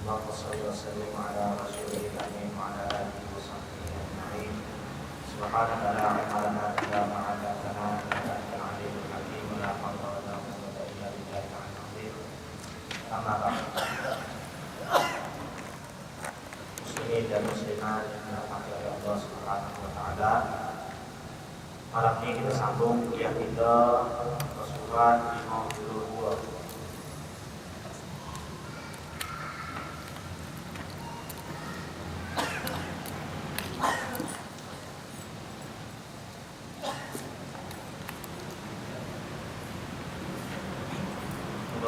Allahumma shalli wa sallim ala rasulil karim wa ala alihi wa sahbihi ajma'in. Subhanaka la ilma lana illa ma 'allamtana innaka antal alimul hakim. La haula wa la quwwata illa billahil aliyyil azim. Amma ba'd. Muslimin dan muslimat yang dirahmati oleh Allah Subhanahu wa taala. Malam ini kita sambung kuliah kita surat 52.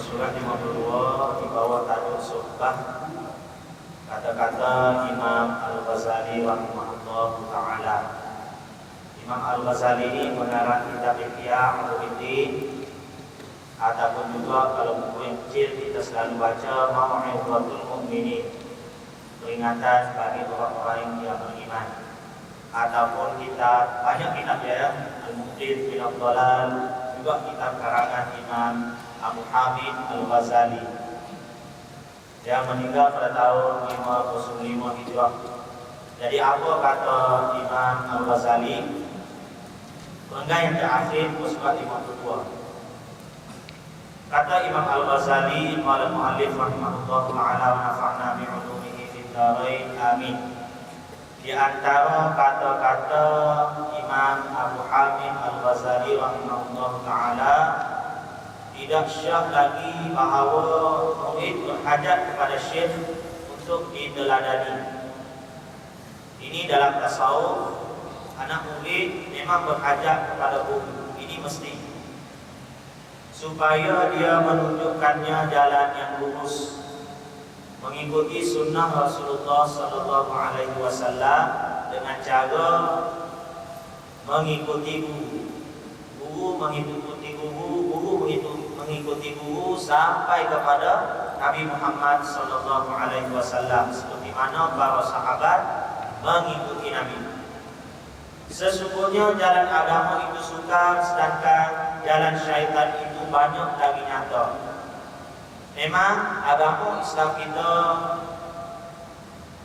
Surat 52 di bawah tajuk subbah kata-kata Imam Al-Ghazali rahimahullah ta'ala. Imam Al-Ghazali ini mengarang kitab Ihya Ulumuddin, ataupun juga kalau buku yang kecil kita selalu baca Mau'izatul Mu'minin, peringatan bagi orang-orang yang beriman, ataupun kitab banyak kitab ya, Al-Muqid bin Abdullah, juga kitab karangan Imam Abu Hamid Al-Ghazali yang meninggal pada tahun 505 Hijrah. Jadi apa kata Imam Al-Ghazali? Perenggan yang terakhir surat 52. Kata Imam Al-Ghazali, qala mu'allif rahimahullah ta'ala wa nafa'na bi'ulumihi fid dharain amin. Di antara kata-kata Imam Abu Hamid Al-Ghazali rahimahullah ta'ala, tidak syah lagi bahawa murid berhajat kepada syekh untuk diteladani. Ini dalam tasawuf, anak murid memang berhajat kepada guru. Ini mesti, supaya dia menunjukkannya jalan yang lurus, mengikuti sunnah Rasulullah sallallahu alaihi wasallam dengan cara mengikuti guru. Guru mengikuti guru, guru mengikuti guru sampai kepada Nabi Muhammad sallallahu alaihi wasallam, seperti mana para sahabat mengikuti Nabi. Sesungguhnya jalan agama itu sukar, sedangkan jalan syaitan itu banyak lagi nyata. Memang agama Islam kita,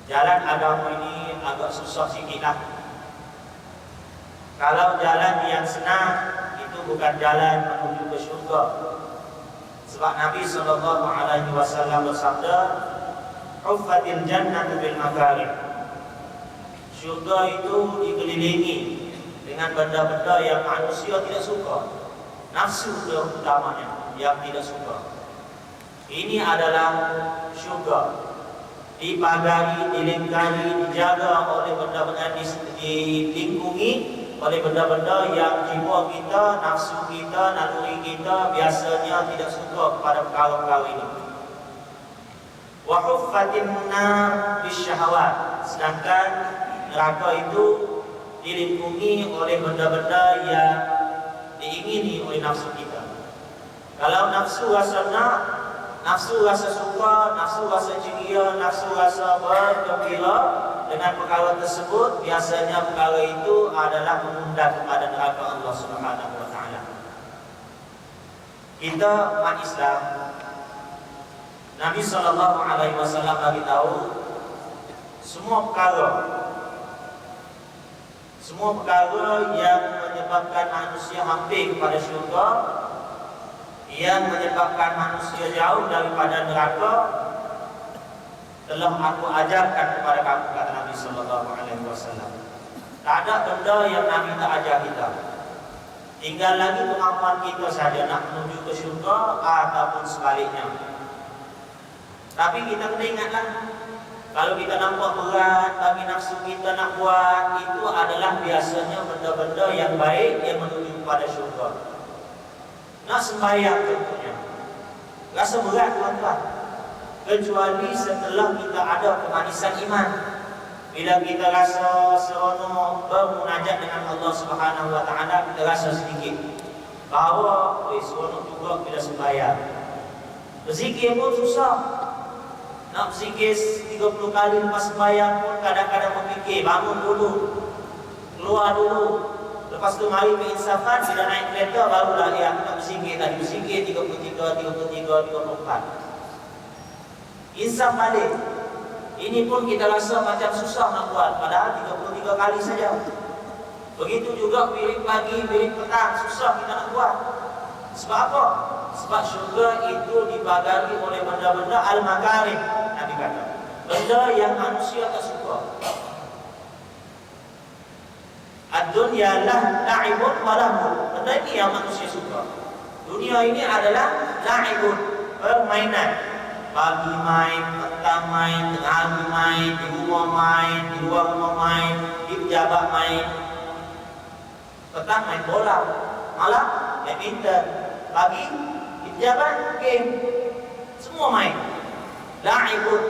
jalan agama ini agak susah sikitlah. Kalau jalan yang senang itu bukan jalan menuju ke syurga. Sebab Nabi sallallahu alaihi wasallam bersabda, "Huffatil jannatu bil makarim." Syurga itu dikelilingi dengan benda-benda yang manusia tidak suka. Nafsu terutamanya yang tidak suka. Ini adalah syurga. Dipagari, dilingkari, dijaga oleh benda-benda, dilingkungi oleh benda-benda yang jiwa kita, nafsu kita, naluri kita biasanya tidak suka kepada perkara-perkara ini. Wa huffatin nar bisyahawat, sedangkan neraka itu dilingkungi oleh benda-benda yang diingini oleh nafsu kita. Kalau nafsu rasa nak, nafsu rasa suka, nafsu rasa ceria, nafsu rasa bergembira dengan perkara tersebut, biasanya perkara itu adalah mengundang kepada neraka Allah Subhanahu wa taala. Kita umat Islam, Nabi sallallahu alaihi wasallam bagi tahu semua perkara yang menyebabkan manusia hampir kepada syurga, yang menyebabkan manusia jauh daripada neraka, telah aku ajarkan kepada kamu, kata Nabi sallallahu alaihi wasallam. Tak ada benda yang Nabi tak ajar kita. Tinggal lagi kemampuan kita saja nak menuju ke syurga ataupun sebaliknya. Tapi kita kena ingatlah, kalau kita nampak berat bagi nafsu kita nak buat, itu adalah biasanya benda-benda yang baik yang menuju kepada syurga. Nak sembahyang contohnya, rasa berat tuan-tuan, kecuali setelah kita ada kemanisan iman. Bila kita rasa seronok bermunajat dengan Allah Subhanahu wa taala, kita rasa sedikit bahawa seronok juga bila sembahyang. Berzikir pun susah. Nak berzikir 30 kali lepas sembahyang pun kadang-kadang berfikir, bangun dulu, keluar dulu, lepas tu mari ke insafan, bila naik kereta barulah aku nak berzikir tadi. Berzikir 33, 34. Insaf balik. Ini pun kita rasa macam susah nak buat, padahal 33 kali saja. Begitu juga wirid pagi, wirid petang, susah kita nak buat. Sebab apa? Sebab syurga itu dibagari oleh benda-benda al-makarim. Nabi kata, benda yang manusia tak suka. Ad-dunya la'ibun wa lahun. Benda ini yang manusia suka. Dunia ini adalah la'ibun, permainan. Pagi main, petang main, tengah hari main, di rumah main, di luar rumah main, di pejabat main. Petang main bola, malam badminton, pagi di pejabat game. Semua main. La'ibun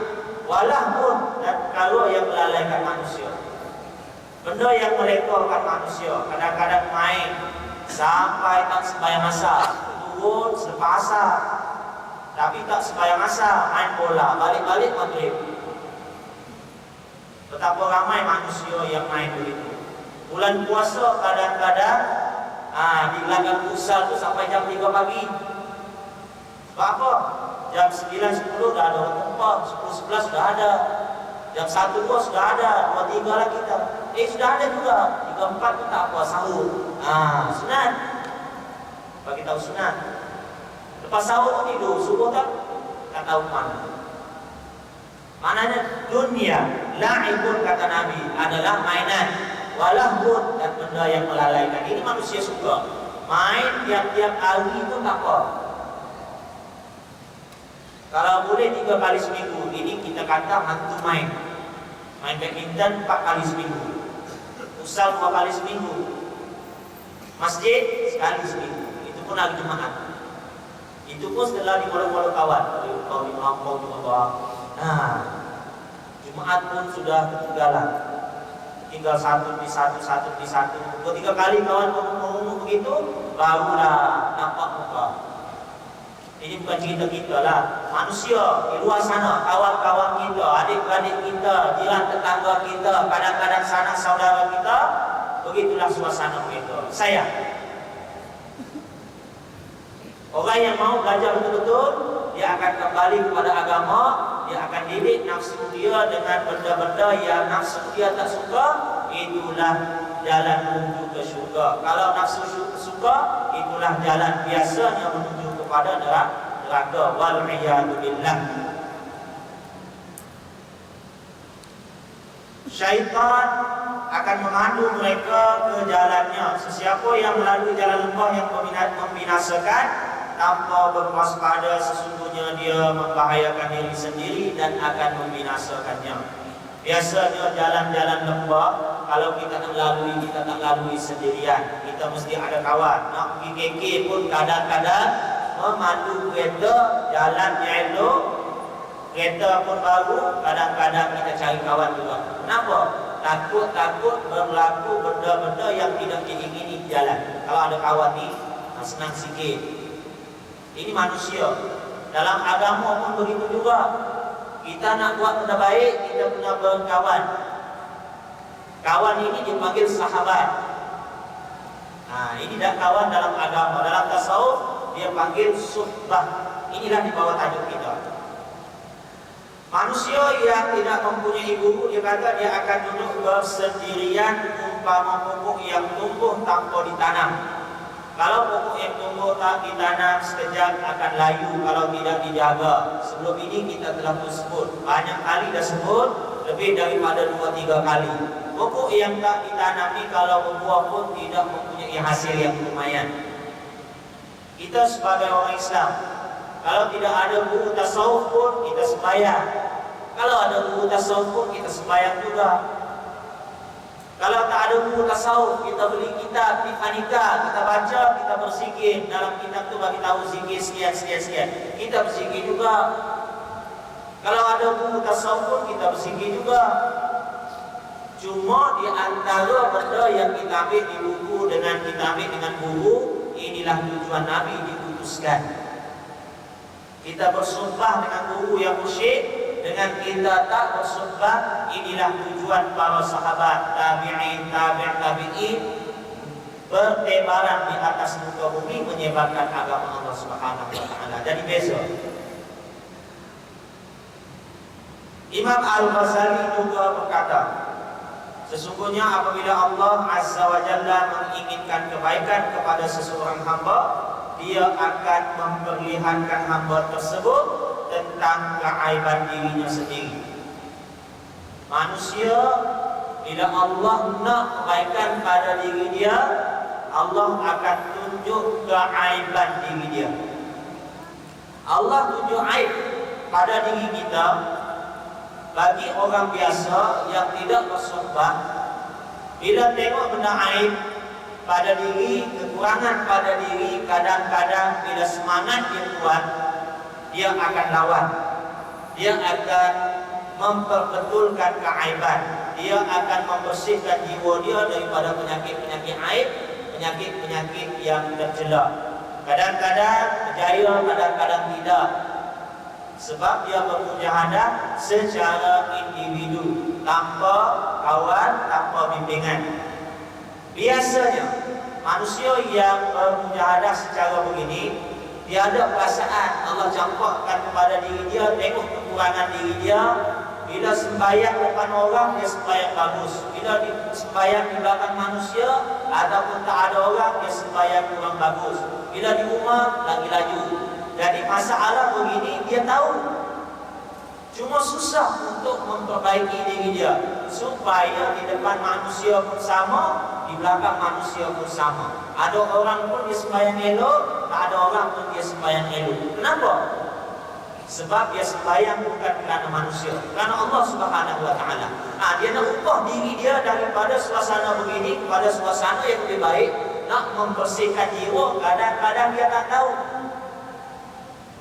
wa lahun. Dan kalau yang melalaikan manusia, benda yang melekorkan manusia, kadang-kadang main sampai tak sembahyang asar, turun selepas asar, tapi tak sembahyang asar, main bola, balik-balik maghrib. Betapa ramai manusia yang main begitu. Bulan puasa kadang-kadang di belakang pusat tu sampai jam 3 pagi. Sebab apa? Jam 9, 10 dah ada orang tempat, 10, 11 sudah ada, jam 1, 2 sudah ada, 2, 3 lah kita. Sudah ada juga, 3, 4 tu tak apa, sahur. Sunat. Bagi tahu sunat. Lepas sahur tu tidur, subuh tak tahu mana. Maknanya dunia, la'ibun kata Nabi, adalah mainan, walahun, dan benda yang melalaikan. Ini manusia suka. Main tiap-tiap hari itu tak apa. Kalau boleh 3 kali seminggu, ini kita kata hantu main. Main badminton 4 kali seminggu. Usal 2 kali seminggu. Masjid sekali seminggu. Itu pun hari Jumaat. Itu pun setelah dimulai-mulai kawan. Kalau di Melampau juga. Jumaat pun sudah ketinggalan. Tinggal satu di satu. 2-3 kali kawan ngomong begitu, barulah nampak muka. Ini bukan cerita kita lah. Manusia di luar sana, kawan-kawan kita, adik-adik kita, jiran tetangga kita, kadang-kadang sanak saudara kita, begitulah suasana kita. Saya orang yang mau belajar betul-betul, dia akan kembali kepada agama, dia akan didik nafsu dia dengan benda-benda yang nafsu dia tak suka. Itulah jalan menuju ke syurga. Kalau nafsu suka, itulah jalan biasanya menuju kepada neraka. Wal iyadu billah. Syaitan akan memandu mereka ke jalannya. Sesiapa yang melalui jalan lembah yang membinasakan, tanpa berwaspada, sesungguhnya dia membahayakan diri sendiri dan akan membinasakannya. Biasanya jalan-jalan lembah, kalau kita tak lalui sendirian. Kita mesti ada kawan. Nak pergi KK pun kadang-kadang memandu kereta, jalannya elok, kereta pun baru, kadang-kadang kita cari kawan juga. Kenapa? Takut berlaku benda-benda yang tidak diingini di jalan. Kalau ada kawan ni, senang sikit. Ini manusia. Dalam agama pun begitu juga. Kita nak buat benda baik, kita punya berkawan. Kawan ini dipanggil sahabat. Ini dah kawan dalam agama. Dalam tasawuf dia panggil suhbah. Inilah di bawah tajuk kita. Manusia yang tidak mempunyai guru, dia kata dia akan duduk bersendirian umpama pokok yang tumbuh tanpa ditanam. Kalau pokok yang tumbuh tak ditanam, sekejap akan layu kalau tidak dijaga. Sebelum ini kita telah sebut, banyak kali dah sebut, lebih daripada 2-3 kali. Pokok yang tak ditanam ni kalau berbuah pun tidak mempunyai hasil yang lumayan. Kita sebagai orang Islam, kalau tidak ada guru tasawuf pun kita sembahyang. Kalau ada guru tasawuf pun kita sembahyang juga. Kalau tak ada guru tasawuf, kita beli kitab Tifanika, kita baca, kita berzikir. Dalam kitab tu bagi tahu zikir sekian. Kita berzikir juga. Kalau ada guru tasawuf pun kita berzikir juga. Cuma di antara benda yang kita ambil di buku dengan kita ambil dengan guru, inilah tujuan Nabi diutuskan. Kita bersumpah dengan guru yang musyrik, dengan kita tak bersumpah, inilah tujuan para sahabat, tabi'in, tabi'in bertebaran di atas muka bumi menyebarkan agama Allah Subhanahu wa taala. Jadi besok Imam Al-Ghazali juga berkata, sesungguhnya apabila Allah Azza wa Jalla menginginkan kebaikan kepada seseorang hamba, Dia akan memperlihatkan hamba tersebut tentang keaiban dirinya sendiri. Manusia, bila Allah nak kebaikan pada diri dia, Allah akan tunjuk keaiban diri dia. Allah tunjuk aib pada diri kita. Bagi orang biasa yang tidak bersumpah, bila tengok benda aib pada diri, kekurangan pada diri, kadang-kadang bila semangat dia kuat, dia akan lawan. Dia akan memperbetulkan keaiban. Dia akan membersihkan jiwa dia daripada penyakit-penyakit aib, penyakit-penyakit yang tercela. Kadang-kadang berjaya, kadang-kadang tidak. Sebab dia bermujahadah secara individu, tanpa kawan, tanpa bimbingan. Biasanya manusia yang bermujahadah secara begini, dia ada perasaan Allah campakkan kepada diri dia, tengok kekurangan diri dia. Bila sembahyang depan orang, dia sembahyang bagus. Bila sembahyang di belakang manusia ataupun tak ada orang, dia sembahyang kurang bagus. Bila di rumah, lagi laju. Jadi masalah begini dia tahu, cuma susah untuk memperbaiki diri dia, supaya di depan manusia pun sama, di belakang manusia pun sama. Ada orang pun dia sembahyang elok, tak ada orang pun dia sembahyang elok. Kenapa? Sebab dia sembahyang bukan kerana manusia, kerana Allah Subhanahu wa Ta'ala. Dia nak ubah diri dia daripada suasana begini kepada suasana yang lebih baik, nak membersihkan jiwa. Kadang-kadang dia tak tahu,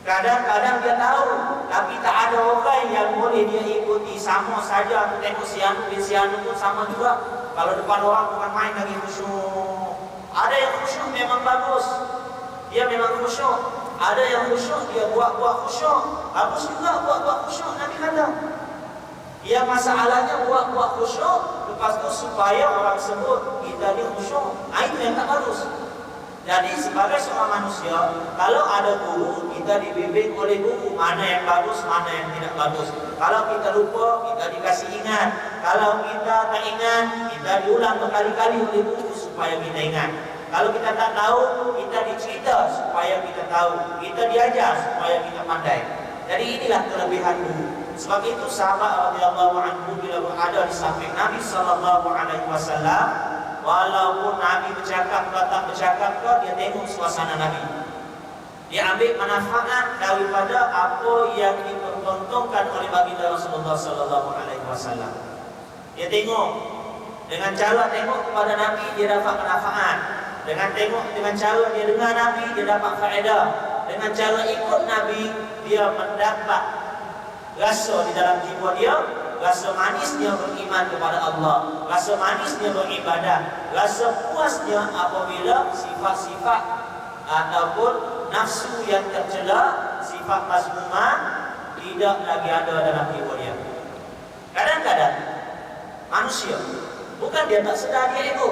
kadang-kadang dia tahu, tapi tak ada orang yang boleh dia ikuti. Sama saja, aku tengok si Anu pun sama juga. Kalau depan orang bukan main lagi khusyuk. Ada yang khusyuk memang bagus, dia memang khusyuk. Ada yang khusyuk, dia buat-buat khusyuk. Bagus juga buat-buat khusyuk, Nabi kata. Ya, masalahnya buat-buat khusyuk, lepas tu supaya orang sebut kita ni khusyuk. Itu yang tak bagus. Jadi sebagai seorang manusia, kalau ada guru, kita dibimbing oleh guru, mana yang bagus, mana yang tidak bagus. Kalau kita lupa, kita dikasih ingat. Kalau kita tak ingat, kita diulang berkali-kali oleh guru supaya kita ingat. Kalau kita tak tahu, kita dicerita supaya kita tahu. Kita diajar supaya kita pandai. Jadi inilah kelebihan guru. Sebab itu sahabat radhiyallahu anhu bila berada di samping Nabi sallallahu alaihi wasallam, walaupun Nabi bercakap atau tak bercakap, dia tengok suasana Nabi. Dia ambil manfaat daripada apa yang dipertontonkan oleh baginda Rasulullah sallallahu alaihi wasallam. Dia tengok, dengan cara tengok kepada Nabi dia dapat manfaat. Dengan cara dia dengar Nabi, dia dapat faedah. Dengan cara ikut Nabi, dia mendapat rasa di dalam jiwa dia, rasa manis dia beriman kepada Allah, rasa manis dia beribadah, rasa puasnya apabila sifat-sifat ataupun nafsu yang tercela, sifat mazmumah tidak lagi ada dalam jiwa dia. Kadang-kadang manusia, bukan dia tak sedar dia ego,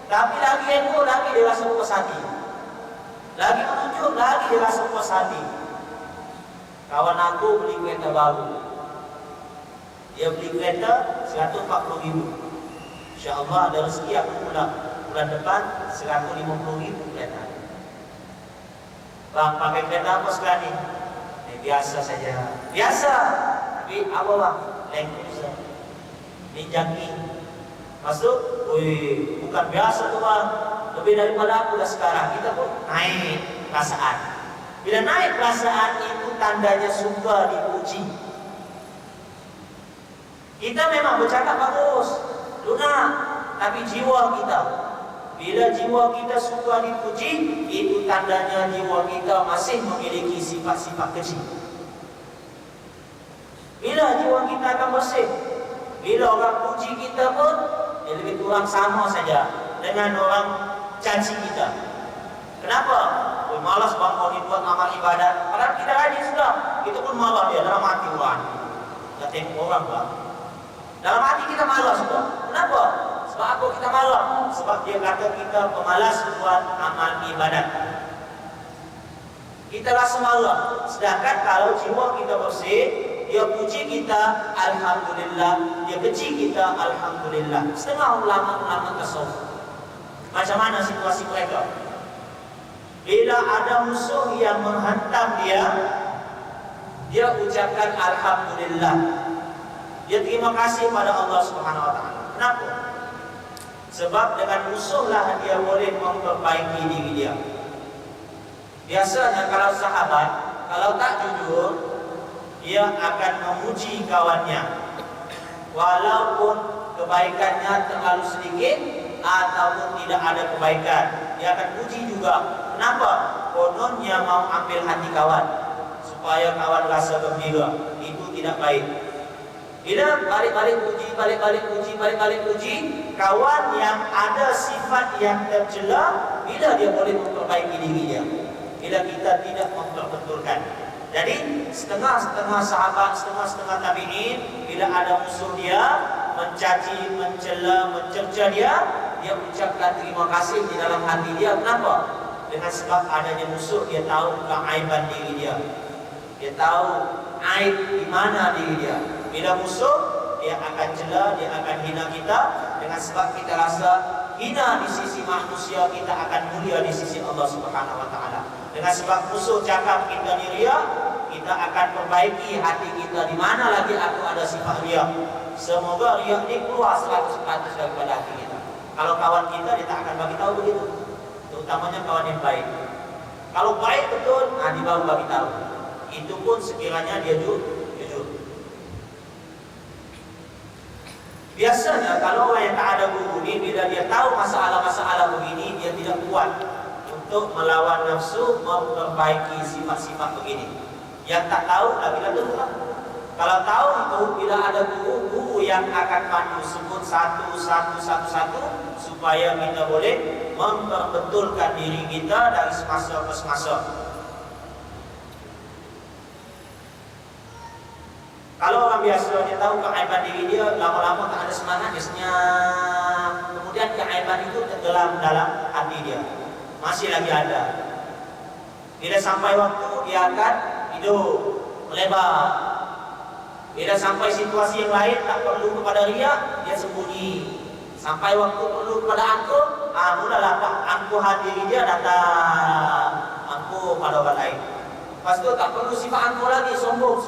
tapi lagi ego, lagi dia rasa puas hati. Lagi menunjuk, lagi dia rasa puas hati. Kawan aku beli kereta baru, dia beli kereta 140,000. InsyaAllah ada rezeki aku bulan depan 150,000 kereta. Bang, pakai kereta apa sekarang ni? Biasa saja. Biasa. Tapi apa bang? Land Cruiser, Ninjaki. Maksud, bukan biasa tu bang, lebih daripada aku dah sekarang. Kita pun naik perasaan. Bila naik perasaan itu tandanya suka dipuji. Kita memang bercakap bagus, lunak, tapi jiwa kita, bila jiwa kita suka dipuji, itu tandanya jiwa kita masih memiliki sifat-sifat kecil. Bila jiwa kita akan bersih, bila orang puji kita pun dia lebih kurang sama saja dengan orang caci kita. Kenapa? Malas bang mau buat amal ibadat. Padahal kita rajin sudah, kita pun malas dia dalam hati orang. Kita tengok orang bang, dalam hati kita malas sudah. Kenapa? Sebab apa kita malas? Sebab dia kata kita pemalas buat amal ibadat. kita rasa marah. Sedangkan kalau jiwa kita bersih, dia puji kita, alhamdulillah. Dia benci kita, alhamdulillah. Setengah ulama-ulama tasawuf, macam mana situasi mereka? Bila ada musuh yang menghantam dia, dia ucapkan alhamdulillah. Dia terima kasih pada Allah Subhanahu wa taala. Kenapa? Sebab dengan musuhlah dia boleh memperbaiki diri dia. Biasanya kalau sahabat, kalau tak jujur, dia akan memuji kawannya walaupun kebaikannya terlalu sedikit ataupun tidak ada kebaikan, dia akan puji juga. Kenapa? Kononnya mau ambil hati kawan supaya kawan rasa gembira. Itu tidak baik. Bila balik-balik puji, balik-balik puji, kawan yang ada sifat yang tercela, bila dia boleh memperbaiki diri dia? Bila kita tidak memperbetulkan. Jadi setengah-setengah sahabat, setengah-setengah tabi'in, bila ada musuh dia mencaci, mencela, mencerca dia ucapkan terima kasih di dalam hati dia. Kenapa? Dengan sebab adanya musuh, dia tahu keaiban diri dia. Dia tahu aib di mana diri dia. Bila musuh, dia akan cela, dia akan hina kita. Dengan sebab kita rasa hina di sisi manusia, kita akan mulia di sisi Allah Subhanahu wa taala. Dengan sebab musuh cakap kita ni riya, kita akan perbaiki hati kita. Di mana lagi aku ada sifat riya? Semoga riya ni keluar 100% daripada hati kita. Kalau kawan kita, dia tak akan bagi tahu begitu. Terutamanya kawan yang baik. Kalau baik betul, dia baru bagi tahu. Itu pun sekiranya dia jujur. Biasanya kalau orang yang tak ada guru ni, bila dia tahu masalah-masalah begini, dia tidak kuat untuk melawan nafsu, memperbaiki sifat-sifat begini. Yang tak tahu, bila tu lah. Kalau tahu itu, bila ada guru yang akan pandu, sebut satu, supaya kita boleh memperbetulkan diri kita dari semasa ke semasa. Kalau orang biasa, dia tahu keaiban diri dia, lama-lama tak ada semangat, dia senyap. Kemudian keaiban itu tenggelam dalam hati dia. Masih lagi ada. Bila sampai waktu, dia akan hidup melebar. Bila sampai situasi yang lain, tak perlu kepada riya, dia sembunyi. Sampai waktu perlu kepada angkuh, mulalah angkuhan diri dia datang. Angkuh pada orang lain. Lepas tu tak perlu sifat angkuh lagi, sombong.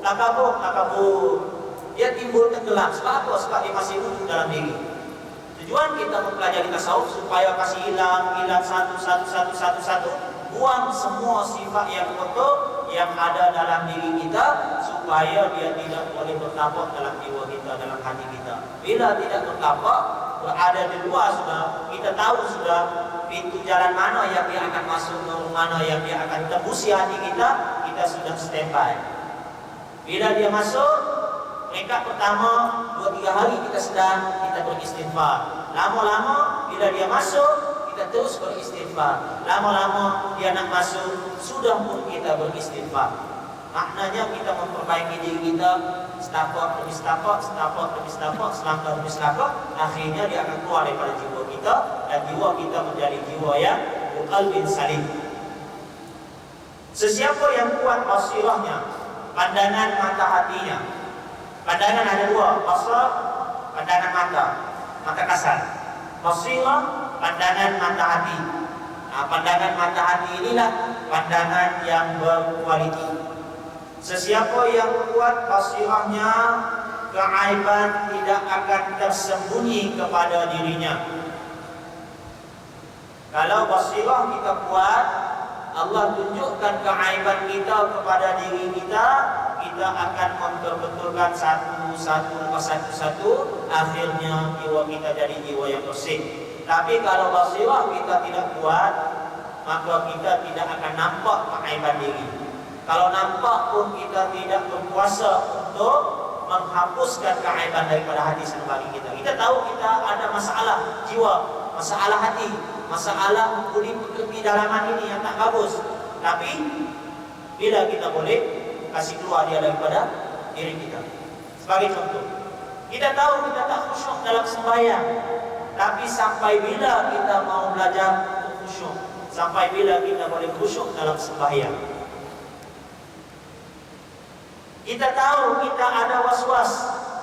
Takabur. Dia timbul tenggelam. Sebab apa? Sebab dia masih wujud dalam diri. Tujuan kita mempelajari tasawuf supaya kasih hilang satu. Buang semua sifat yang kotor yang ada dalam diri kita, supaya dia tidak boleh bertapak dalam jiwa kita, dalam hati kita. Bila tidak bertapak, berada di luar sudah, kita tahu sudah pintu jalan mana yang dia akan masuk, mana yang dia akan tembusi hati kita, kita sudah standby. Bila dia masuk, mereka pertama 2-3 hari kita sedang, kita beristighfar. Lama-lama bila dia masuk, kita terus beristighfar. Lama-lama dia nak masuk, sudah pun kita beristighfar. Maknanya kita memperbaiki diri kita, setapak demi setapak, selangkah demi selangkah. Akhirnya dia akan keluar daripada jiwa kita, dan jiwa kita menjadi jiwa yang qalbin salim. Sesiapa yang kuat basirahnya, pandangan mata hatinya. Pandangan ada 2, basar, pandangan mata kasar. Basirah, pandangan mata hati. Pandangan mata hati inilah pandangan yang berkualiti. Sesiapa yang kuat basirahnya, keaiban tidak akan tersembunyi kepada dirinya. Kalau basirah kita kuat, Allah tunjukkan keaiban kita kepada diri kita, kita akan memperbetulkan satu. Akhirnya jiwa kita jadi jiwa yang bersih. Tapi kalau basirah kita tidak kuat, maka kita tidak akan nampak keaiban diri. Kalau nampak pun kita tidak berkuasa untuk menghapuskan keaiban daripada hati sanubari kita. Kita tahu kita ada masalah jiwa, masalah hati, masalah budi dalaman ini yang tak bagus. Tapi bila kita boleh kasih keluar dia daripada diri kita. Sebagai contoh, kita tahu kita tak khusyuk dalam sembahyang, tapi sampai bila kita mau belajar untuk khusyuk? sampai bila kita boleh khusyuk dalam sembahyang. Kita tahu kita ada waswas,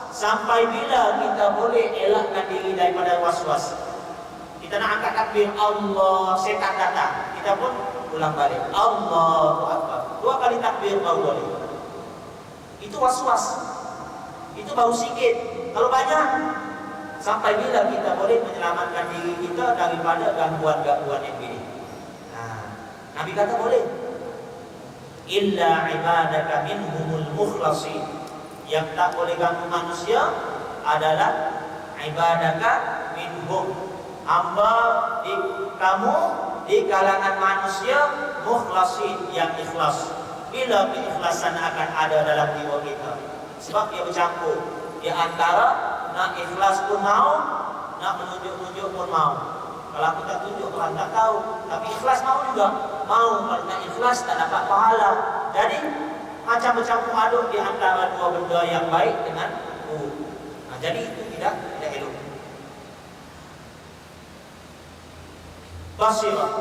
sampai bila kita boleh elakkan diri daripada waswas. Kita nak angkat takbir, Allah, setan datang, kita pun ulang balik, Allahu Akbar, 2 kali takbir baru boleh. Itu waswas, itu baru sikit. Kalau banyak, sampai bila kita boleh menyelamatkan diri kita daripada gangguan-gangguan yang ini. Nabi kata boleh. Illa ibadaka minhumul mukhlasin. Yang tak boleh ganggu manusia adalah ibadaka minhum, hamba di kamu di kalangan manusia mukhlasin, yang ikhlas. Bila keikhlasan akan ada dalam jiwa kita? Sebab dia bercampur di antara nak ikhlas pun mau, nak menunjuk-nunjuk pun mau. Kalau aku tak tunjuk, Tuhan tak tahu. Tapi ikhlas mau juga, mau. Kalau tak ikhlas tak dapat pahala. Jadi macam bercampur aduk di antara 2 benda yang baik dengan buruk. Jadi itu tidak elok. Basirah.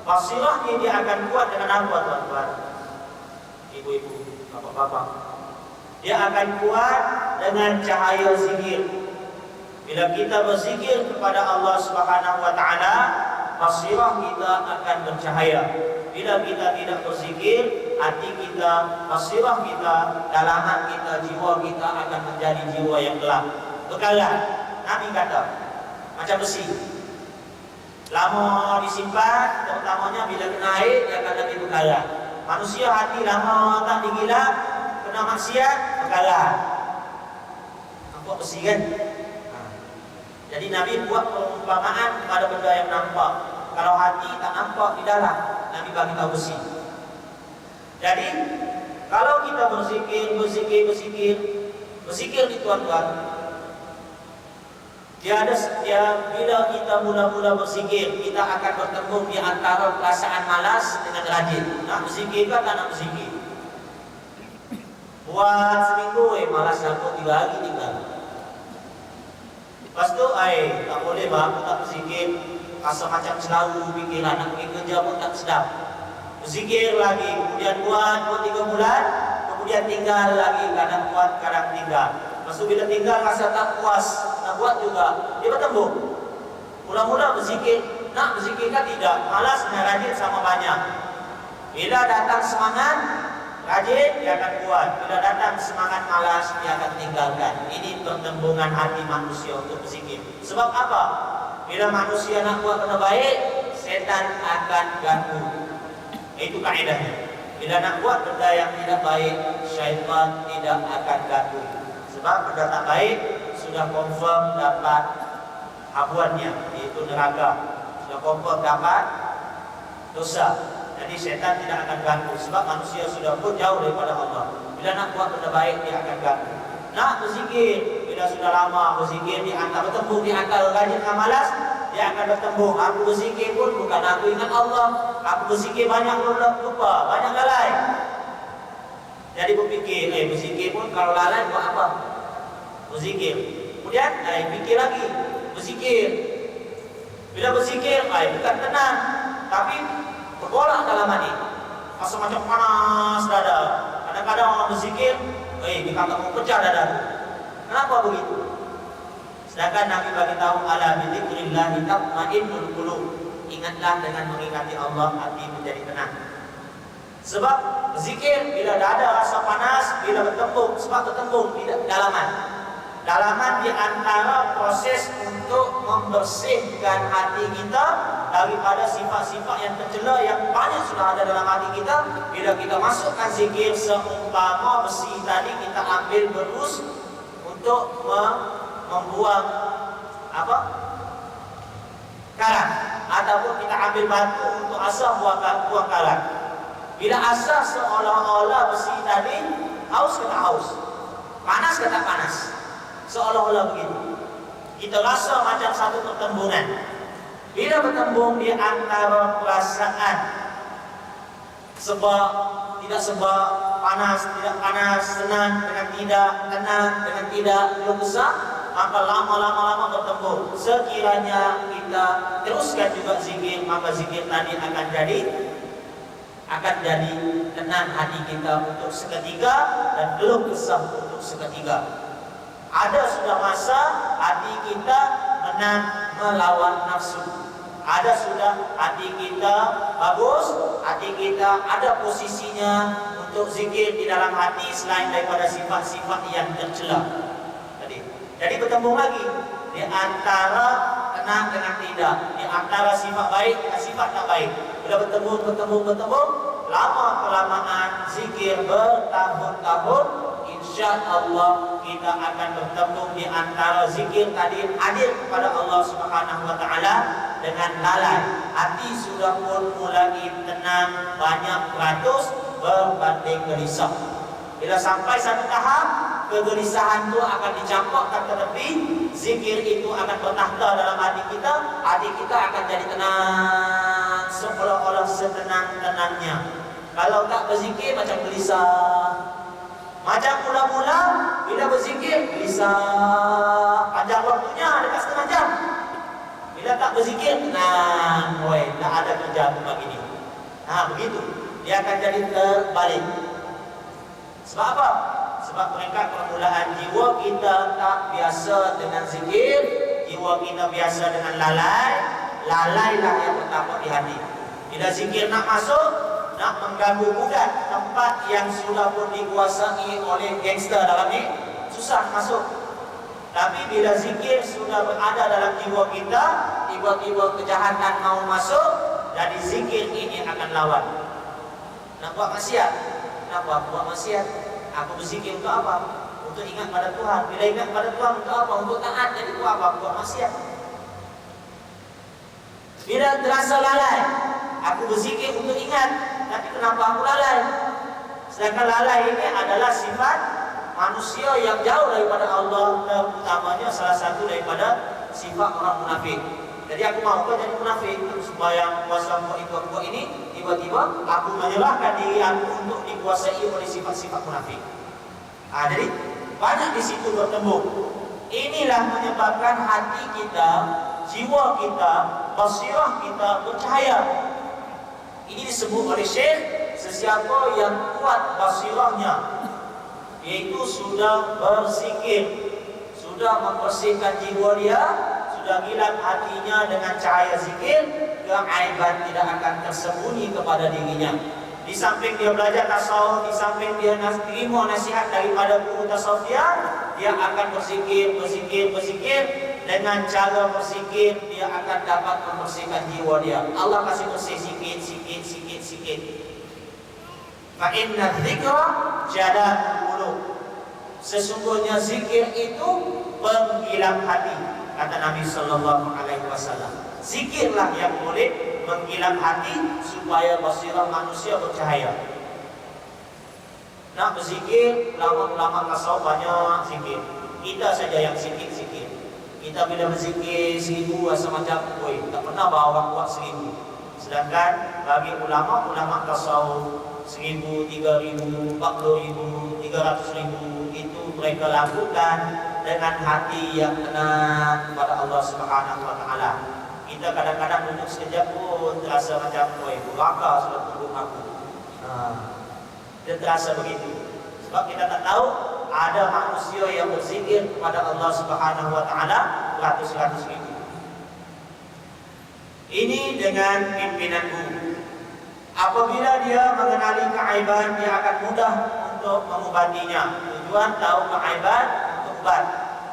Basirah ini dia akan kuat dengan apa, tuan-tuan, ibu-ibu, bapak-bapak? Dia akan kuat dengan cahaya zikir. Bila kita berzikir kepada Allah Subhanahu wa taala, basirah kita akan bercahaya. Bila kita tidak berzikir, hati kita, basirah kita, dalaman kita, jiwa kita akan menjadi jiwa yang gelap. Berkalah. Nabi kata, macam besi. Lama disimpan, terutamanya bila kena air, dia akan lebih berkalah. Manusia hati lama tak digilap, kena maksiat, berkalah. Nampak besi kan? Jadi Nabi buat perumpamaan kepada benda yang nampak. Kalau hati tak nampak di dalam, Nabi bagi tahu besi. Jadi kalau kita berzikir di tuan-tuan, bila kita mula-mula berzikir, kita akan bertemu di antara perasaan malas dengan rajin. Nak berzikir kan tak nak berzikir? Buat seminggu, malas aku 3 hari tinggal. Lepas tu, tak boleh bang, aku tak berzikir. Rasa macam selalu pikiran, nak pergi kerja pun tak sedap. Berzikir lagi, kemudian buat 2-3 bulan, kemudian tinggal lagi, kadang buat, kadang tinggal. Lepas tu bila tinggal rasa tak puas, nak buat juga, dia bertembung. Mula-mula berzikir, nak berzikir kan tidak, malas dengan rajin sama banyak. Bila datang semangat, rajin, dia akan buat. Bila datang semangat malas, dia akan tinggalkan. Ini pertembungan hati manusia untuk berzikir. Sebab apa? Bila manusia nak buat benda baik, setan akan ganggu. Itu kaedahnya. Bila nak buat benda yang tidak baik, syaitan tidak akan ganggu. Sebab benda tak baik sudah confirm dapat habuannya, yaitu neraka. Sudah confirm dapat dosa. Jadi syaitan tidak akan ganggu. Sebab manusia sudah pun jauh daripada Allah. Bila nak buat benda baik, dia akan ganggu. Nak berzikir, bila sudah lama berzikir, bertembung di antara rajin dan malas, dia akan bertembung. Aku berzikir pun bukan aku ingat Allah. Aku berzikir banyak lupa, banyak lalai. Jadi berfikir, berzikir pun kalau lalai buat apa? Berzikir. Kemudian, fikir lagi, berzikir. Bila berzikir, bukan tenang, tapi bergolak dalam hati. Rasa macam panas dada. Kadang-kadang orang berzikir, dia kata mau pecah dada. Kenapa begitu? Sedangkan Nabi bagi tahu, ala bidzikrillah tatma'innul qulub. Ingatlah dengan mengingati Allah, hati menjadi tenang. Sebab zikir bila ada rasa panas, bila bertembung, sebab bertembung di dalaman. Dalaman di antara proses untuk membersihkan hati kita daripada sifat-sifat yang tercela yang banyak sudah ada dalam hati kita. Bila kita masukkan zikir, seumpama besi tadi kita ambil berus untuk membuang karang, ataupun kita ambil batu untuk asah buang karang. Bila asah seolah-olah besi tadi haus ke tak haus, panas ke tak panas, seolah-olah begitu. Kita rasa macam satu pertembungan. Bila bertembung di antara perasaan sebab, tidak sebab, panas, tidak panas, tenang dengan tidak, tenang dengan tidak, belum besar, maka lama-lama bertembung. Sekiranya kita kita teruskan juga zikir, maka zikir tadi akan jadi tenang hati kita untuk seketika dan belum kesah untuk seketika. Ada sudah masa hati kita menang melawan nafsu. Ada sudah hati kita bagus, hati kita ada posisinya untuk zikir di dalam hati selain daripada sifat-sifat yang tercela. Jadi bertemu lagi di antara tenang dengan tidak, di antara sifat baik dan sifat tak baik. Bila bertemu, lama kelamaan zikir bertahun-tahun, insya Allah kita akan bertemu di antara zikir tadi hadir kepada Allah Subhanahu Wa Taala dengan lalai. Hati sudah pun mulai tenang banyak ratus berbanding gelisah. Bila sampai satu tahap, kegelisahan itu akan dicampakkan ke tepi, zikir itu akan bertahta dalam hati kita akan jadi tenang, seolah-olah setenang-tenangnya. Kalau tak berzikir macam gelisah. Macam mula-mula bila berzikir gelisah, panjang waktunya dekat setengah jam. Bila tak berzikir, tenang, tak ada kerja pagi ni. Begitu. Dia akan jadi terbalik. Sebab apa? Sebab mereka permulaan jiwa kita tak biasa dengan zikir, jiwa kita biasa dengan lalai. Lalailah yang pertama di hati. Bila zikir nak masuk, nak mengganggu bukan tempat yang sudah pun dikuasai oleh gangster dalam ni, susah masuk. Tapi bila zikir sudah berada dalam jiwa kita, tiba-tiba kejahatan mau masuk, jadi zikir ini akan lawan. Nak buat maksiat, buat maksiat. Aku berzikir untuk apa? Untuk ingat pada Tuhan. Bila ingat pada Tuhan untuk apa? Untuk taat. Jadi untuk apa? Buat maksiat. Bila terasa lalai, aku berzikir untuk ingat, tapi kenapa aku lalai? Sedangkan lalai ini adalah sifat manusia yang jauh daripada Allah, terutamanya salah satu daripada sifat orang munafik. Jadi aku mau jadi munafik, sembahyang, puasa, buat ini, tiba-tiba aku menyerahkan diri aku untuk dikuasai oleh sifat-sifat munafik. Jadi banyak di situ bertemu. Inilah menyebabkan hati kita, jiwa kita, basirah kita bercahaya. Ini disebut oleh Syekh, sesiapa yang kuat basirahnya, yaitu sudah berzikir, sudah membersihkan jiwa dia, sudah gilap hatinya dengan cahaya zikir, keaiban tidak akan tersembunyi kepada dirinya. Di samping dia belajar tasawuf, di samping dia terima nasihat daripada guru tasawuf dia akan berzikir. Dengan cara berzikir dia akan dapat membersihkan jiwa dia. Allah kasih bersih sikit. Fa inna dzikra jalal qulub. Sesungguhnya zikir itu penggilap hati, kata Nabi sallallahu alaihi wasallam. Zikirlah yang boleh menggilap hati supaya basirah manusia bercahaya. Nak berzikir, ulama-ulama tasawuf banyak zikir. Kita saja yang sikit-sikit. Kita bila berzikir 1000 rasa macam tak pernah bawa kuat 1000. Sedangkan bagi ulama tasawuf 1000, 3000, 40,000, 300,000 itu mereka lakukan dengan hati yang tenang kepada Allah Subhanahu Wa Taala. Kita kadang-kadang duduk sekejap pun terasa macam neraka sudah tunggu aku. Dia terasa begitu. Sebab kita tak tahu ada manusia yang berzikir kepada Allah Subhanahu Wa Taala ratus-ratus ribu. Ini dengan pimpinan guru. Apabila dia mengenali keaiban, dia akan mudah untuk mengubatinya. Tujuan tahu keaiban untuk ubat.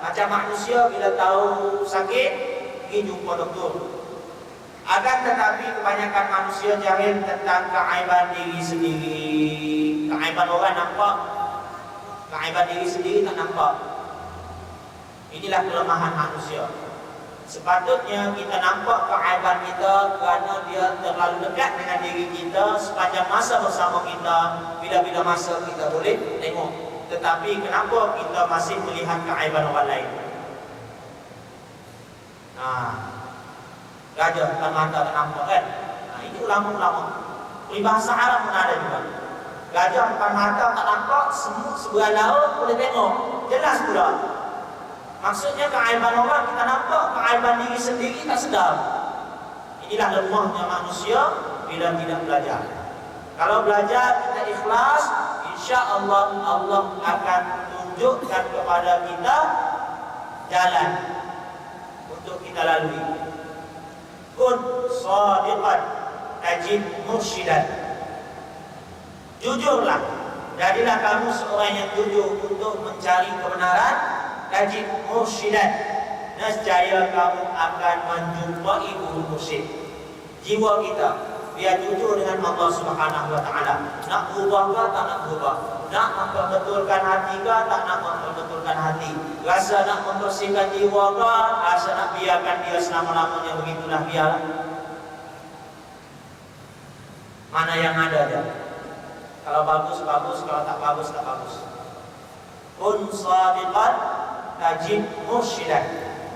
Macam manusia bila tahu sakit, pergi jumpa doktor. Akan tetapi kebanyakan manusia jahil tentang keaiban diri sendiri. Keaiban orang nampak, keaiban diri sendiri tak nampak. Inilah kelemahan manusia. Sepatutnya kita nampak keaiban kita kerana dia terlalu dekat dengan diri kita sepanjang masa bersama kita. Bila-bila masa kita boleh tengok. Tetapi kenapa kita masih melihat keaiban orang lain? Gajah depan mata tak nampak kan? Ini ulama-ulama. Peribahasa Arab pun ada juga. Gajah depan mata tak nampak, semut sebelah laut boleh tengok. Jelas pula. Maksudnya keaiban orang kita nampak, keaiban diri sendiri tak sedar. Inilah lemahnya manusia bila tidak belajar. Kalau belajar kita ikhlas, insya Allah Allah akan tunjukkan kepada kita jalan untuk kita lalui. Kun shadiqan tajid mursyidan. Jujurlah, jadilah kamu seorang yang jujur untuk mencari kebenaran. Tajid mursyidan, nescaya kamu akan menjumpai guru mursyid. Jiwa kita biar jujur dengan Allah Subhanahu wa taala. Nak berubah ke tak nak berubah? Nak memperbetulkan hati ke tak nak memperbetulkan hati? Rasa nak membersihkan jiwa ke? Rasa nak biarkan dia selama-lamanya begitulah biar? Mana yang ada aja. Kalau bagus bagus, kalau tak bagus tak bagus. Kun shadiqan tajid mursyidan.